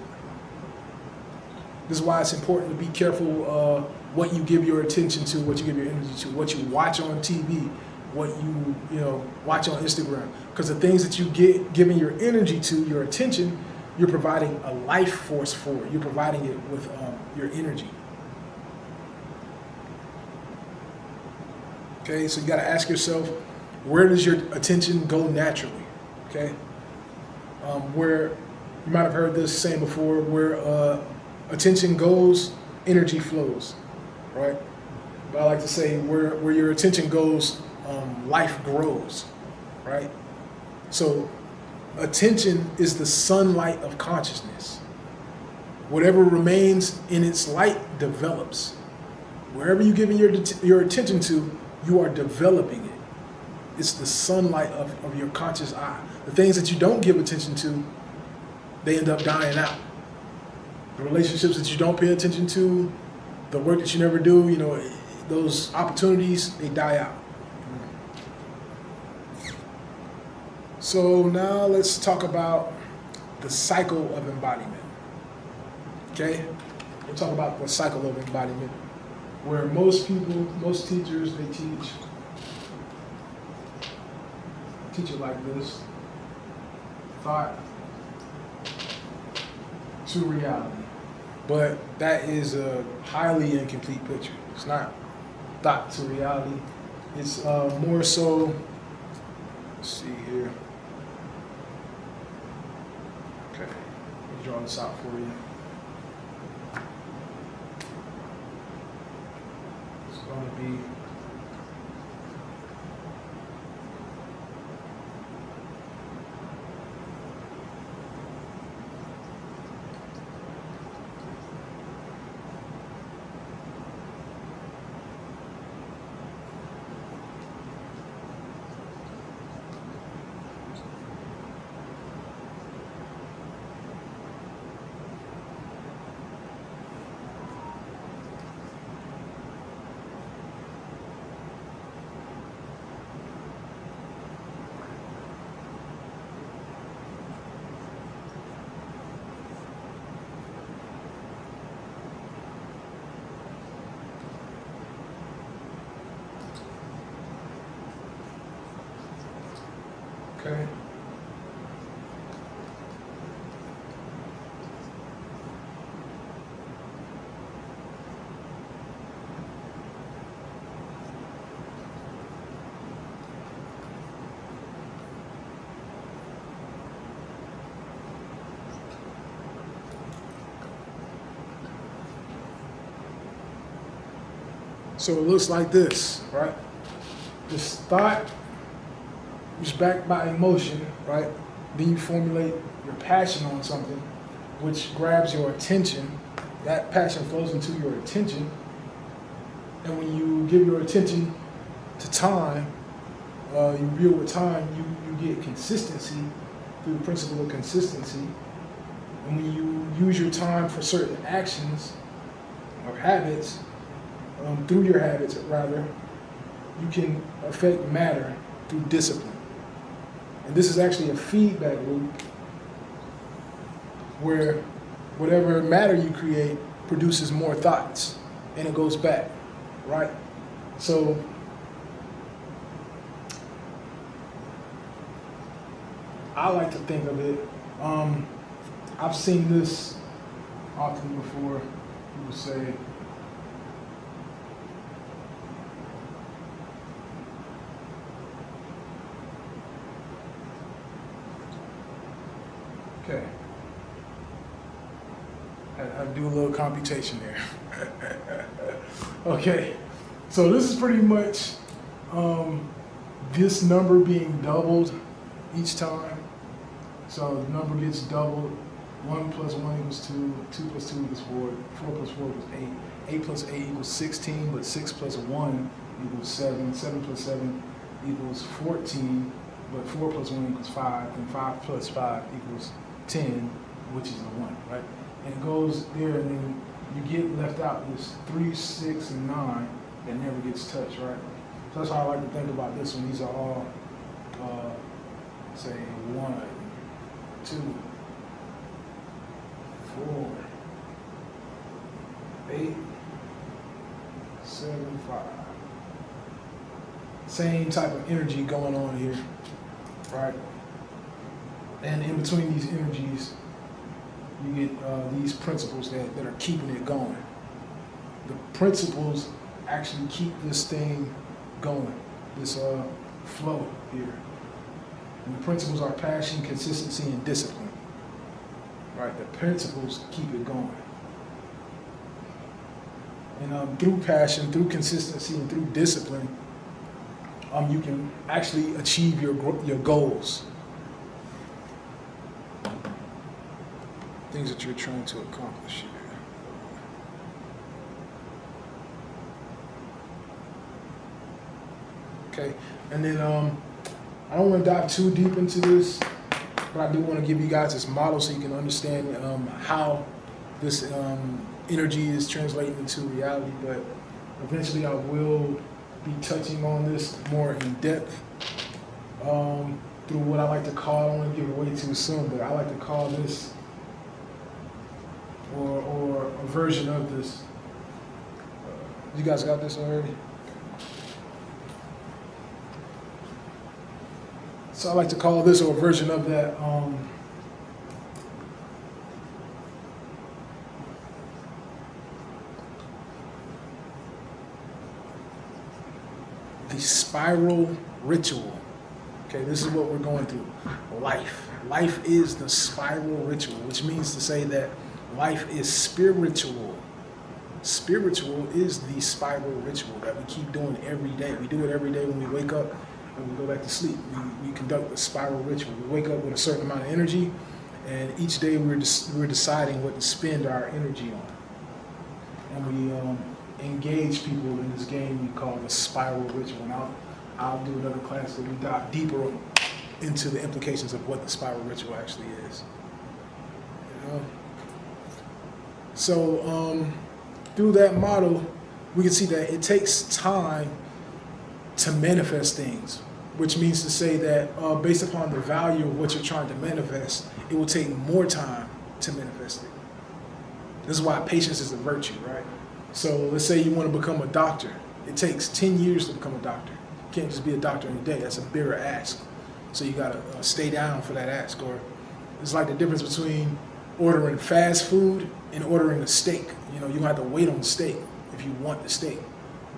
This is why it's important to be careful what you give your attention to, what you give your energy to, what you watch on TV, what you watch on Instagram. Because the things that you get giving your energy to, your attention, you're providing a life force for it. You're providing it with your energy. Okay, so you got to ask yourself, where does your attention go naturally? Okay, where you might have heard this saying before, where attention goes, energy flows, right? But I like to say, where your attention goes, life grows, right? So attention is the sunlight of consciousness. Whatever remains in its light develops. Wherever you're giving your attention to, you are developing it. It's the sunlight of your conscious eye. The things that you don't give attention to, they end up dying out. The relationships that you don't pay attention to, the work that you never do, those opportunities, they die out. So now let's talk about the cycle of embodiment. Okay? We'll talk about the cycle of embodiment, where most people, most teachers, they teach it like this: thought to reality. But that is a highly incomplete picture. It's not thought to reality. It's more so, let's see here. Okay, let me draw this out for you. It's going to be okay. So it looks like this, right? This thought is backed by emotion, right? Then you formulate your passion on something, which grabs your attention. That passion flows into your attention. And when you give your attention to time, you build with time, you get consistency through the principle of consistency. And when you use your time for certain actions or habits, through your habits rather, you can affect matter through discipline. And this is actually a feedback loop where whatever matter you create produces more thoughts and it goes back, right? So I like to think of it, I've seen this often before. People say, okay, I do a little computation there. Okay, so this is pretty much this number being doubled each time. So the number gets doubled. 1 plus 1 equals 2, 2 plus 2 equals 4, 4 plus 4 equals 8, 8 plus 8 equals 16, but 6 plus 1 equals 7, 7 plus 7 equals 14, but 4 plus 1 equals 5, and 5 plus 5 equals 10, which is a 1, right? And it goes there, and then you get left out this 3, 6, and 9 that never gets touched, right? So that's how I like to think about this one. These are all, say, 1, 2, 4, 8, 7, 5. Same type of energy going on here, right? And in between these energies, you get these principles that are keeping it going. The principles actually keep this thing going, this flow here. And the principles are passion, consistency, and discipline. Right, the principles keep it going. And through passion, through consistency, and through discipline, you can actually achieve your goals. Things that you're trying to accomplish here. Okay, and then I don't want to dive too deep into this, but I do want to give you guys this model so you can understand how this energy is translating into reality. But eventually I will be touching on this more in depth through what I like to call, I don't want to give it away too soon, but I like to call this or a version of this. You guys got this already? So I like to call this, or a version of that, the spiral ritual. Okay, this is what we're going through. Life. Life is the spiral ritual, which means to say that life is spiritual. Spiritual is the spiral ritual that we keep doing every day. We do it every day when we wake up and we go back to sleep. We conduct the spiral ritual. We wake up with a certain amount of energy, and each day we're deciding what to spend our energy on. And we engage people in this game we call the spiral ritual. And I'll do another class where we dive deeper into the implications of what the spiral ritual actually is. You know? So through that model, we can see that it takes time to manifest things, which means to say that based upon the value of what you're trying to manifest, it will take more time to manifest it. This is why patience is a virtue, right? So let's say you want to become a doctor. It takes 10 years to become a doctor. You can't just be a doctor in a day. That's a bigger ask. So you got to stay down for that ask. Or it's like the difference between ordering fast food and ordering a steak. You know, you have to wait on the steak if you want the steak.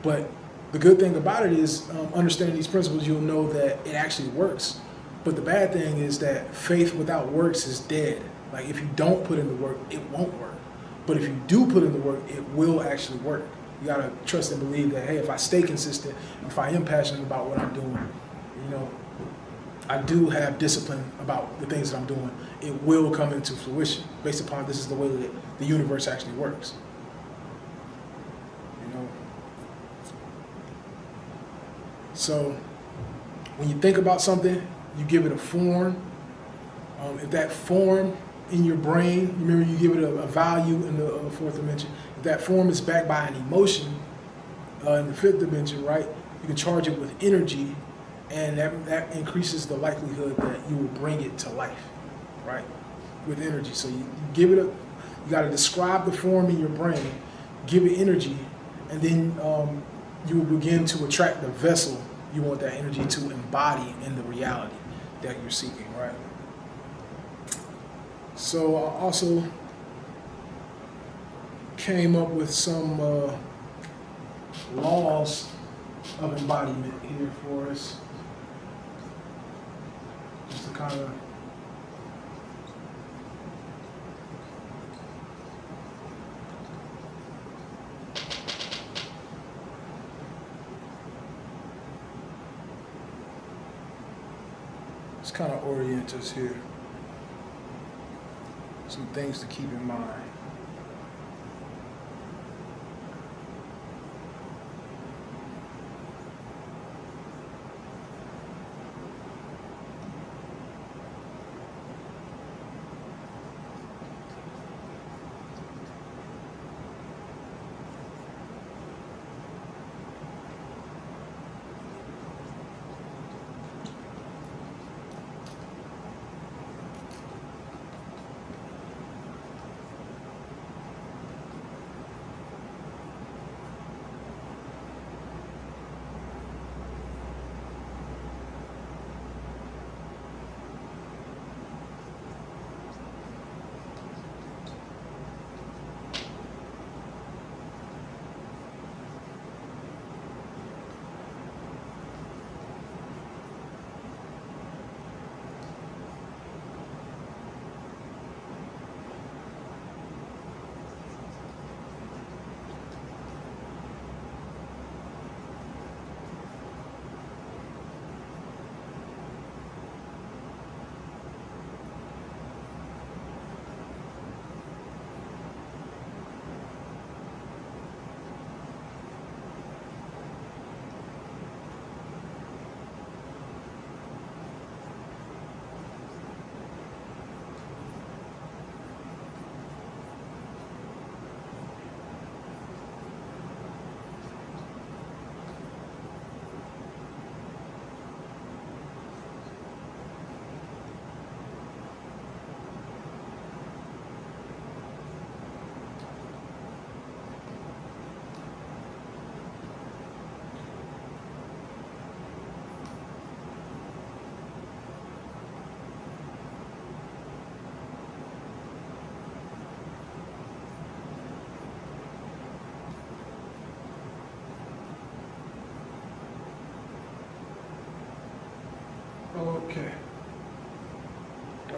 But the good thing about it is understanding these principles, you'll know that it actually works. But the bad thing is that faith without works is dead. Like if you don't put in the work, it won't work. But if you do put in the work, it will actually work. You gotta trust and believe that, hey, if I stay consistent, if I am passionate about what I'm doing, you know, I do have discipline about the things that I'm doing, it will come into fruition based upon this is the way that the universe actually works. You know? So when you think about something, you give it a form. If that form in your brain, remember you give it a value in the fourth dimension. If that form is backed by an emotion in the fifth dimension, right, you can charge it with energy, and that increases the likelihood that you will bring it to life, right, with energy. So you give it you got to describe the form in your brain, give it energy, and then you will begin to attract the vessel you want that energy to embody in the reality that you're seeking, right? So I also came up with some laws of embodiment here for us, just to kind of orient us here. Some things to keep in mind.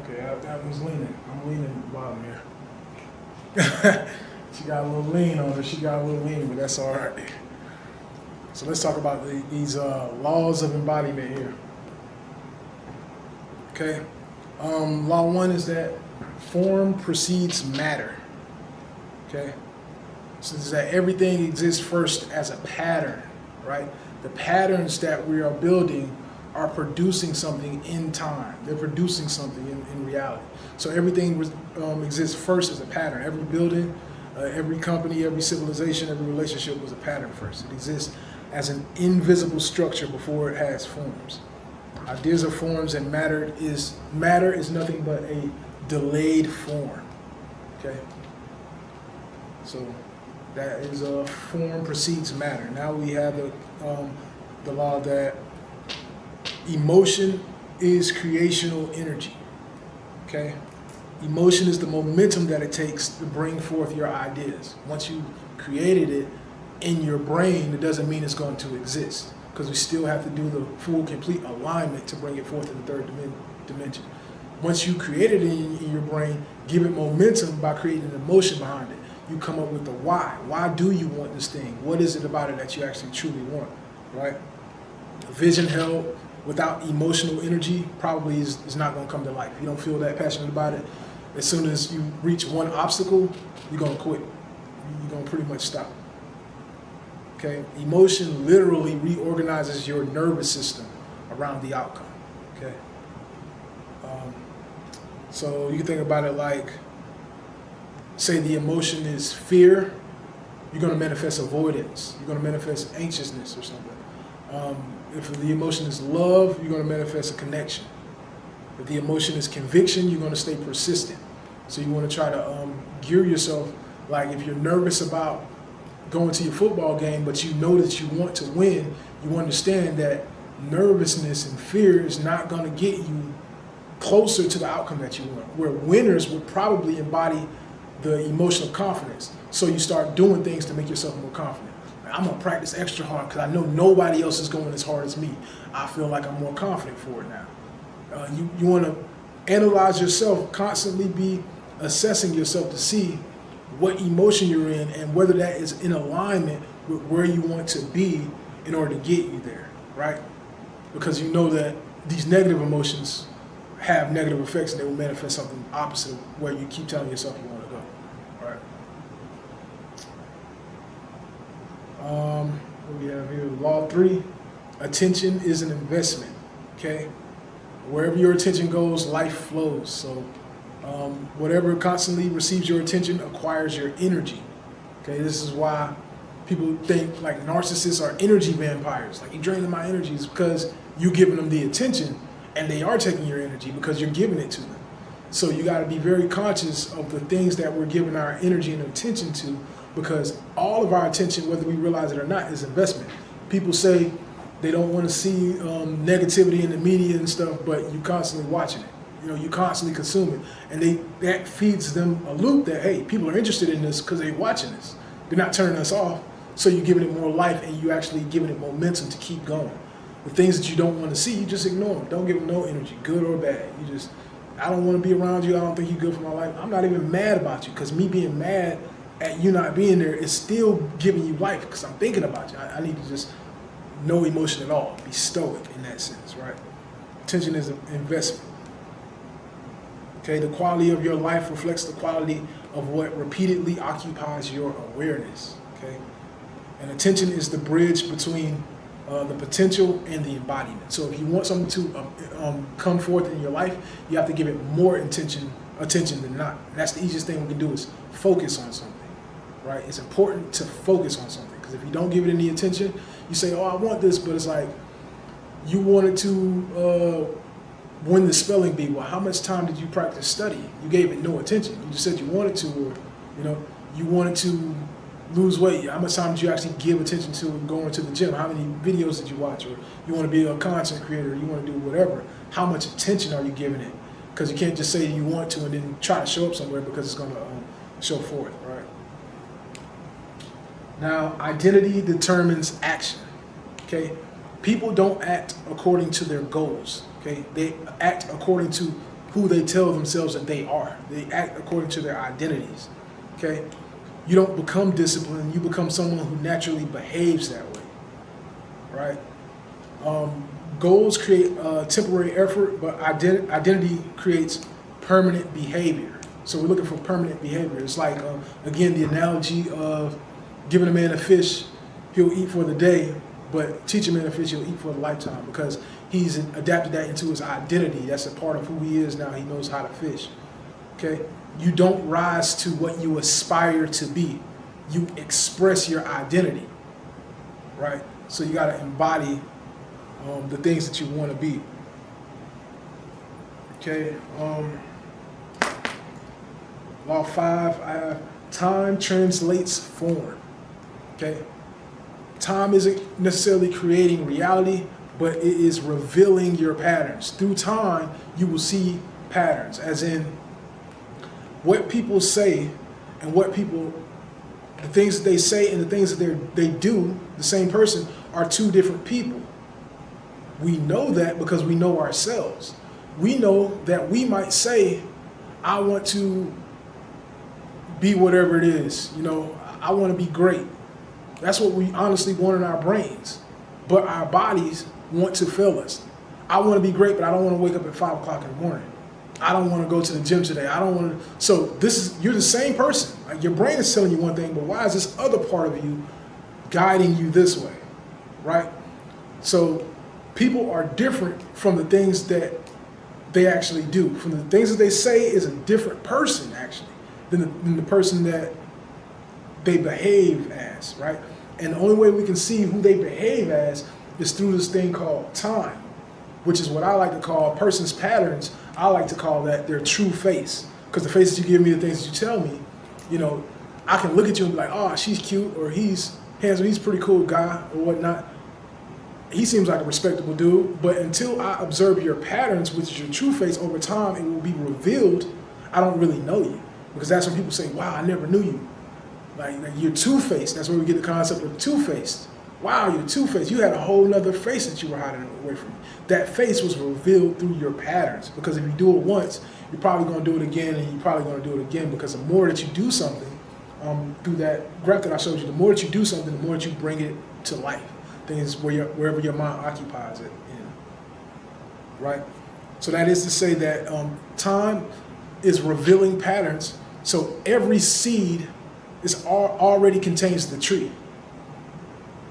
Okay, that one's leaning. I'm leaning at the bottom here. She got a little lean on her. She got a little lean, but that's all right. So let's talk about these laws of embodiment here. Okay. Law 1 is that form precedes matter. Okay. So it's that everything exists first as a pattern, right? The patterns that we are building are producing something in time. They're producing something in reality. So everything exists first as a pattern. Every building, every company, every civilization, every relationship was a pattern first. It exists as an invisible structure before it has forms. Ideas are forms, and matter is nothing but a delayed form. Okay. So that is form precedes matter. Now we have the law that emotion is creational energy. Okay. Emotion is the momentum that it takes to bring forth your ideas. Once you created it in your brain, it doesn't mean it's going to exist, because we still have to do the full, complete alignment to bring it forth in the third dimension. Once you create it in your brain, give it momentum by creating an emotion behind it. You come up with the why. Why do you want this thing? What is it about it that you actually truly want, right? Vision held without emotional energy probably is not going to come to life. You don't feel that passionate about it. As soon as you reach one obstacle, you're going to quit. You're going to pretty much stop. Okay, emotion literally reorganizes your nervous system around the outcome. Okay, so you can think about it like, say the emotion is fear, you're going to manifest avoidance. You're going to manifest anxiousness or something. If the emotion is love, you're going to manifest a connection. If the emotion is conviction, you're going to stay persistent. So you want to try to gear yourself, like if you're nervous about going to your football game, but you know that you want to win, you understand that nervousness and fear is not going to get you closer to the outcome that you want. Where winners would probably embody the emotion of confidence. So you start doing things to make yourself more confident. I'm going to practice extra hard because I know nobody else is going as hard as me. I feel like I'm more confident for it now. You want to analyze yourself, constantly be assessing yourself to see what emotion you're in and whether that is in alignment with where you want to be in order to get you there, right? Because you know that these negative emotions have negative effects and they will manifest something opposite of where you keep telling yourself you want to go, all right? What we have here, law 3, attention is an investment, okay? Wherever your attention goes, life flows. So whatever constantly receives your attention acquires your energy. Okay, this is why people think like narcissists are energy vampires. Like, you're draining my energy, is because you're giving them the attention, and they are taking your energy because you're giving it to them. So you got to be very conscious of the things that we're giving our energy and attention to, because all of our attention, whether we realize it or not, is investment. People say they don't want to see negativity in the media and stuff, but you constantly watching it. You know, you constantly consume it, and that feeds them a loop that, hey, people are interested in this because they're watching this. They're not turning us off, so you're giving it more life, and you actually giving it momentum to keep going. The things that you don't want to see, you just ignore them. Don't give them no energy, good or bad. I don't want to be around you. I don't think you're good for my life. I'm not even mad about you, because me being mad at you not being there is still giving you life, because I'm thinking about you. I need to just no emotion at all. Be stoic in that sense, right? Attention is an investment. Okay, the quality of your life reflects the quality of what repeatedly occupies your awareness. Okay, and attention is the bridge between the potential and the embodiment. So if you want something to come forth in your life, you have to give it more attention than not. And that's the easiest thing we can do, is focus on something, right? It's important to focus on something, because if you don't give it any attention, you say, oh, I want this, but it's like you wanted to win the spelling bee. Well, how much time did you practice studying? You gave it no attention. You just said you wanted to, or you wanted to lose weight. How much time did you actually give attention to going to the gym? How many videos did you watch? Or you want to be a content creator, or you want to do whatever. How much attention are you giving it? Because you can't just say you want to and then try to show up somewhere, because it's going to show forth, right? Now, identity determines action, okay? People don't act according to their goals, okay? They act according to who they tell themselves that they are. They act according to their identities. Okay? You don't become disciplined, you become someone who naturally behaves that way. Right? Goals create temporary effort, but identity creates permanent behavior. So we're looking for permanent behavior. It's like, again, the analogy of giving a man a fish, he'll eat for the day, but teach a man a fish, he'll eat for a lifetime, because he's adapted that into his identity. That's a part of who he is now. He knows how to fish. Okay? You don't rise to what you aspire to be. You express your identity. Right? So you got to embody the things that you want to be. Okay? Law 5, I have time translates form. Okay? Time isn't necessarily creating reality, but it is revealing your patterns. Through time, you will see patterns, as in what people say and the things that they say and the things that they do, the same person, are two different people. We know that because we know ourselves. We know that we might say, I want to be whatever it is. I want to be great. That's what we honestly want in our brains. But our bodies want to fail us. I want to be great, but I don't want to wake up at 5 o'clock in the morning. I don't want to go to the gym today. I don't want to. So you're the same person. Like, your brain is telling you one thing, but why is this other part of you guiding you this way? Right? So people are different from the things that they actually do. From the things that they say is a different person, actually, than the person that they behave as, right? And the only way we can see who they behave as is through this thing called time, which is what I like to call a person's patterns. I like to call that their true face. Because the faces you give me, the things that you tell me, I can look at you and be like, oh, she's cute, or he's handsome, he's a pretty cool guy, or whatnot. He seems like a respectable dude. But until I observe your patterns, which is your true face, over time, it will be revealed. I don't really know you. Because that's when people say, wow, I never knew you. Like you're two-faced. That's where we get the concept of two-faced. Wow, you're two-faced. You had a whole other face that you were hiding away from. That face was revealed through your patterns. Because if you do it once, you're probably going to do it again, and you're probably going to do it again. Because the more that you do something, through that graph that I showed you, the more that you do something, the more that you bring it to life. Things wherever your mind occupies it. Right? So that is to say that time is revealing patterns. So every seed already contains the tree.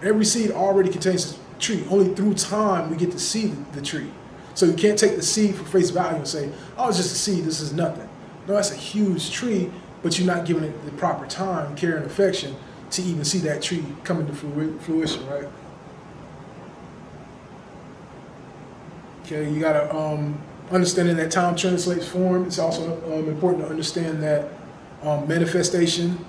Every seed already contains the tree. Only through time we get to see the tree. So you can't take the seed for face value and say, oh, it's just a seed, this is nothing. No, that's a huge tree, but you're not giving it the proper time, care, and affection to even see that tree come into fruition, right? Okay, you gotta understanding that time translates form. It's also important to understand that manifestation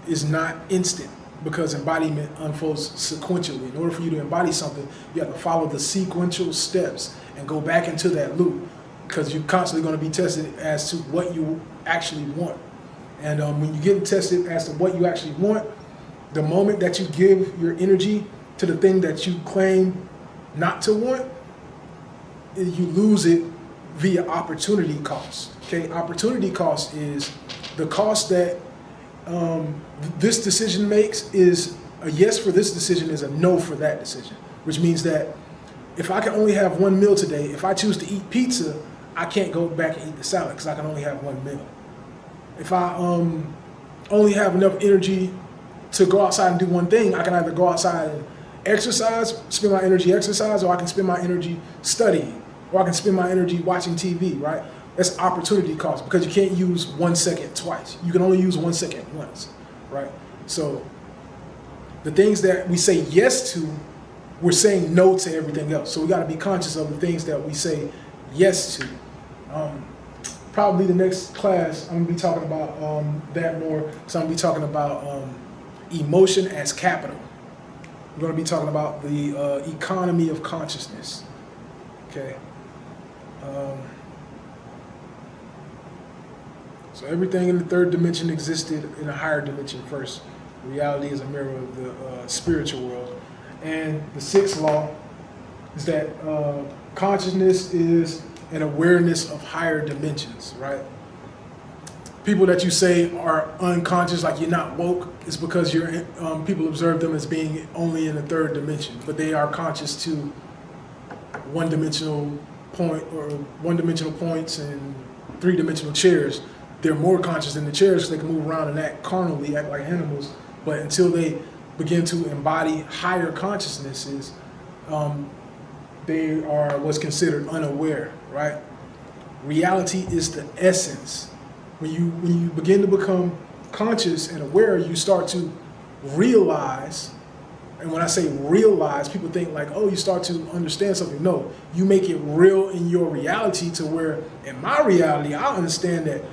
is not instant, because embodiment unfolds sequentially. In order for you to embody something, you have to follow the sequential steps and go back into that loop, because you're constantly going to be tested as to what you actually want. And when you get tested as to what you actually want, the moment that you give your energy to the thing that you claim not to want, you lose it via opportunity cost. Okay, opportunity cost is the cost that this decision makes. Is a yes for this decision is a no for that decision, which means that if I can only have one meal today, if I choose to eat pizza, I can't go back and eat the salad because I can only have one meal. If I only have enough energy to go outside and do one thing, I can either go outside and exercise, spend my energy exercise, or I can spend my energy studying, or I can spend my energy watching TV, right? That's opportunity cost, because you can't use 1 second twice. You can only use 1 second once, right? So the things that we say yes to, we're saying no to everything else. So we got to be conscious of the things that we say yes to. Probably the next class, I'm going to be talking about that more. So I'm going to be talking about emotion as capital. We're going to be talking about the economy of consciousness. Okay. So everything in the third dimension existed in a higher dimension first. Reality is a mirror of the spiritual world. And the sixth law is that consciousness is and awareness of higher dimensions, right? People that you say are unconscious, like you're not woke, is because people observe them as being only in the third dimension, but they are conscious to one-dimensional points and three-dimensional chairs. They're more conscious than the chairs because they can move around and act carnally, act like animals. But until they begin to embody higher consciousnesses, they are what's considered unaware, right? Reality is the essence. When you begin to become conscious and aware, you start to realize. And when I say realize, people think like, oh, you start to understand something. No, you make it real in your reality to where in my reality, I understand that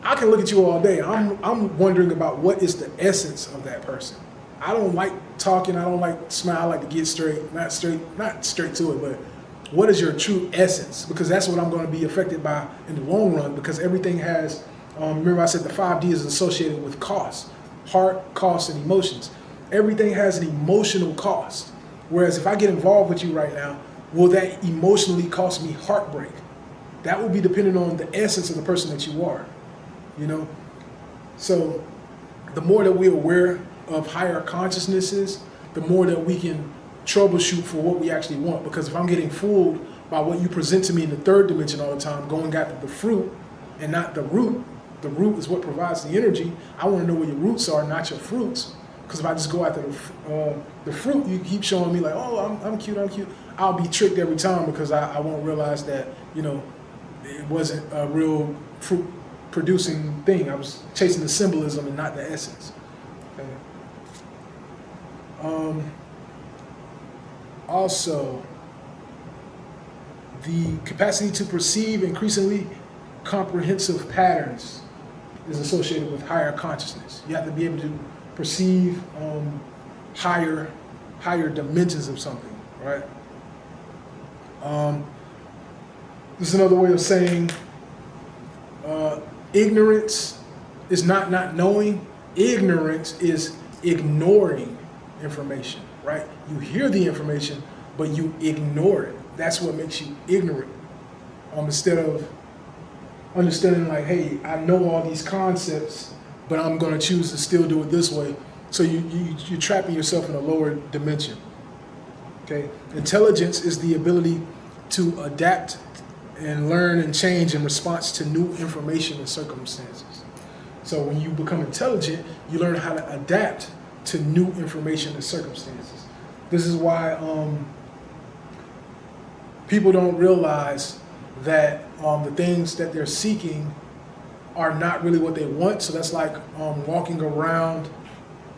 I can look at you all day. I'm wondering about what is the essence of that person. I don't like talking. I don't like to smile. I like to get not straight to it, but what is your true essence? Because that's what I'm going to be affected by in the long run, because everything has, remember I said the 5D is associated with cost, heart, cost, and emotions. Everything has an emotional cost. Whereas if I get involved with you right now, will that emotionally cost me heartbreak? That will be dependent on the essence of the person that you are, you know? So the more that we're aware of higher consciousnesses, the more that we can troubleshoot for what we actually want. Because if I'm getting fooled by what you present to me in the third dimension all the time, going after the fruit and not the root is what provides the energy. I want to know where your roots are, not your fruits. Because if I just go after the fruit, you keep showing me like, oh, I'm cute, I'll be tricked every time because I won't realize that, you know, it wasn't a real fruit producing thing. I was chasing the symbolism and not the essence. Okay. Also, the capacity to perceive increasingly comprehensive patterns is associated with higher consciousness. You have to be able to perceive higher dimensions of something, right? This is another way of saying ignorance is not knowing. Ignorance is ignoring information, right? You hear the information, but you ignore it. That's what makes you ignorant. Instead of understanding like, hey, I know all these concepts, but I'm going to choose to still do it this way. So you're trapping yourself in a lower dimension. Okay. Intelligence is the ability to adapt and learn and change in response to new information and circumstances. So when you become intelligent, you learn how to adapt to new information and circumstances. This is why people don't realize that the things that they're seeking are not really what they want. So that's like walking around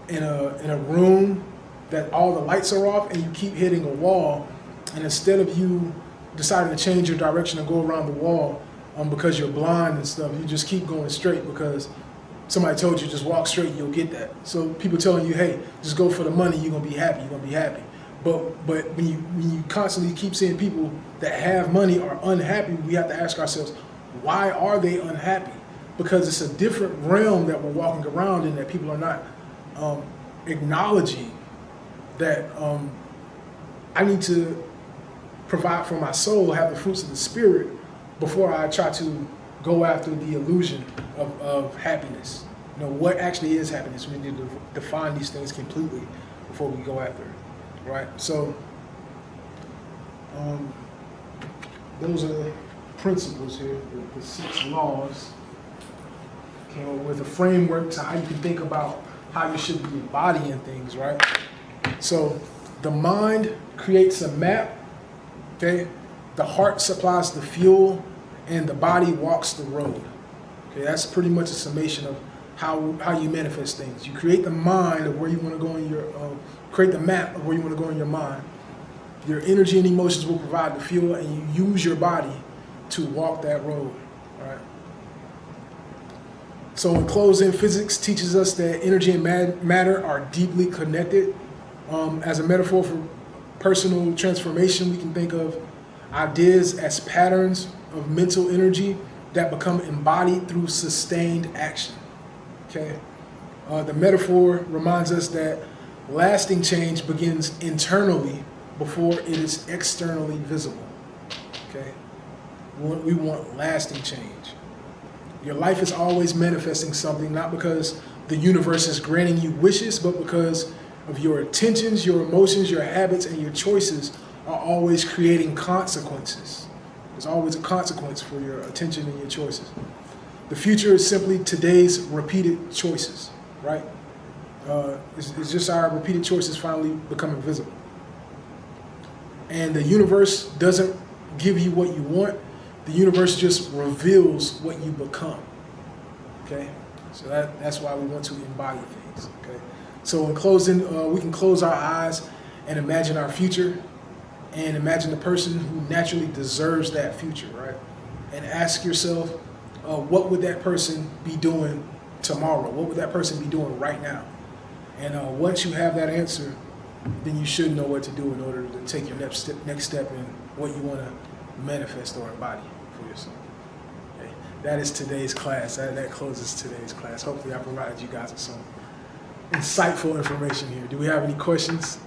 in a room that all the lights are off and you keep hitting a wall, and instead of you deciding to change your direction and go around the wall because you're blind and stuff, you just keep going straight because somebody told you just walk straight, you'll get that. So people telling you, hey, just go for the money, you're gonna be happy. But when you constantly keep seeing people that have money are unhappy, we have to ask ourselves, why are they unhappy? Because it's a different realm that we're walking around in that people are not acknowledging that I need to provide for my soul, have the fruits of the spirit before I try to go after the illusion of happiness. You know, what actually is happiness? We need to define these things completely before we go after it, right? So those are the principles here, the 6 laws. Came up with a framework to how you can think about how you should be embodying things, right? So the mind creates a map, okay? The heart supplies the fuel, and the body walks the road. Okay, that's pretty much a summation of how you manifest things. You create the mind of where you want to go in your, create the map of where you want to go in your mind. Your energy and emotions will provide the fuel, and you use your body to walk that road, right? So in closing, physics teaches us that energy and matter are deeply connected. As a metaphor for personal transformation, we can think of ideas as patterns of mental energy that become embodied through sustained action. Okay, the metaphor reminds us that lasting change begins internally before it is externally visible. Okay, We want lasting change. Your life is always manifesting something, not because the universe is granting you wishes, but because of your intentions, your emotions, your habits, and your choices are always creating consequences. There's always a consequence for your attention and your choices. The future is simply today's repeated choices, right? It's just our repeated choices finally becoming visible. And the universe doesn't give you what you want. The universe just reveals what you become. Okay? So that's why we want to embody things. Okay? So in closing, we can close our eyes and imagine our future and imagine the person who naturally deserves that future, right? And ask yourself, what would that person be doing tomorrow? What would that person be doing right now? And once you have that answer, then you should know what to do in order to take your next step in what you want to manifest or embody for yourself. Okay. That is today's class. That closes today's class. Hopefully I provided you guys with some insightful information here. Do we have any questions?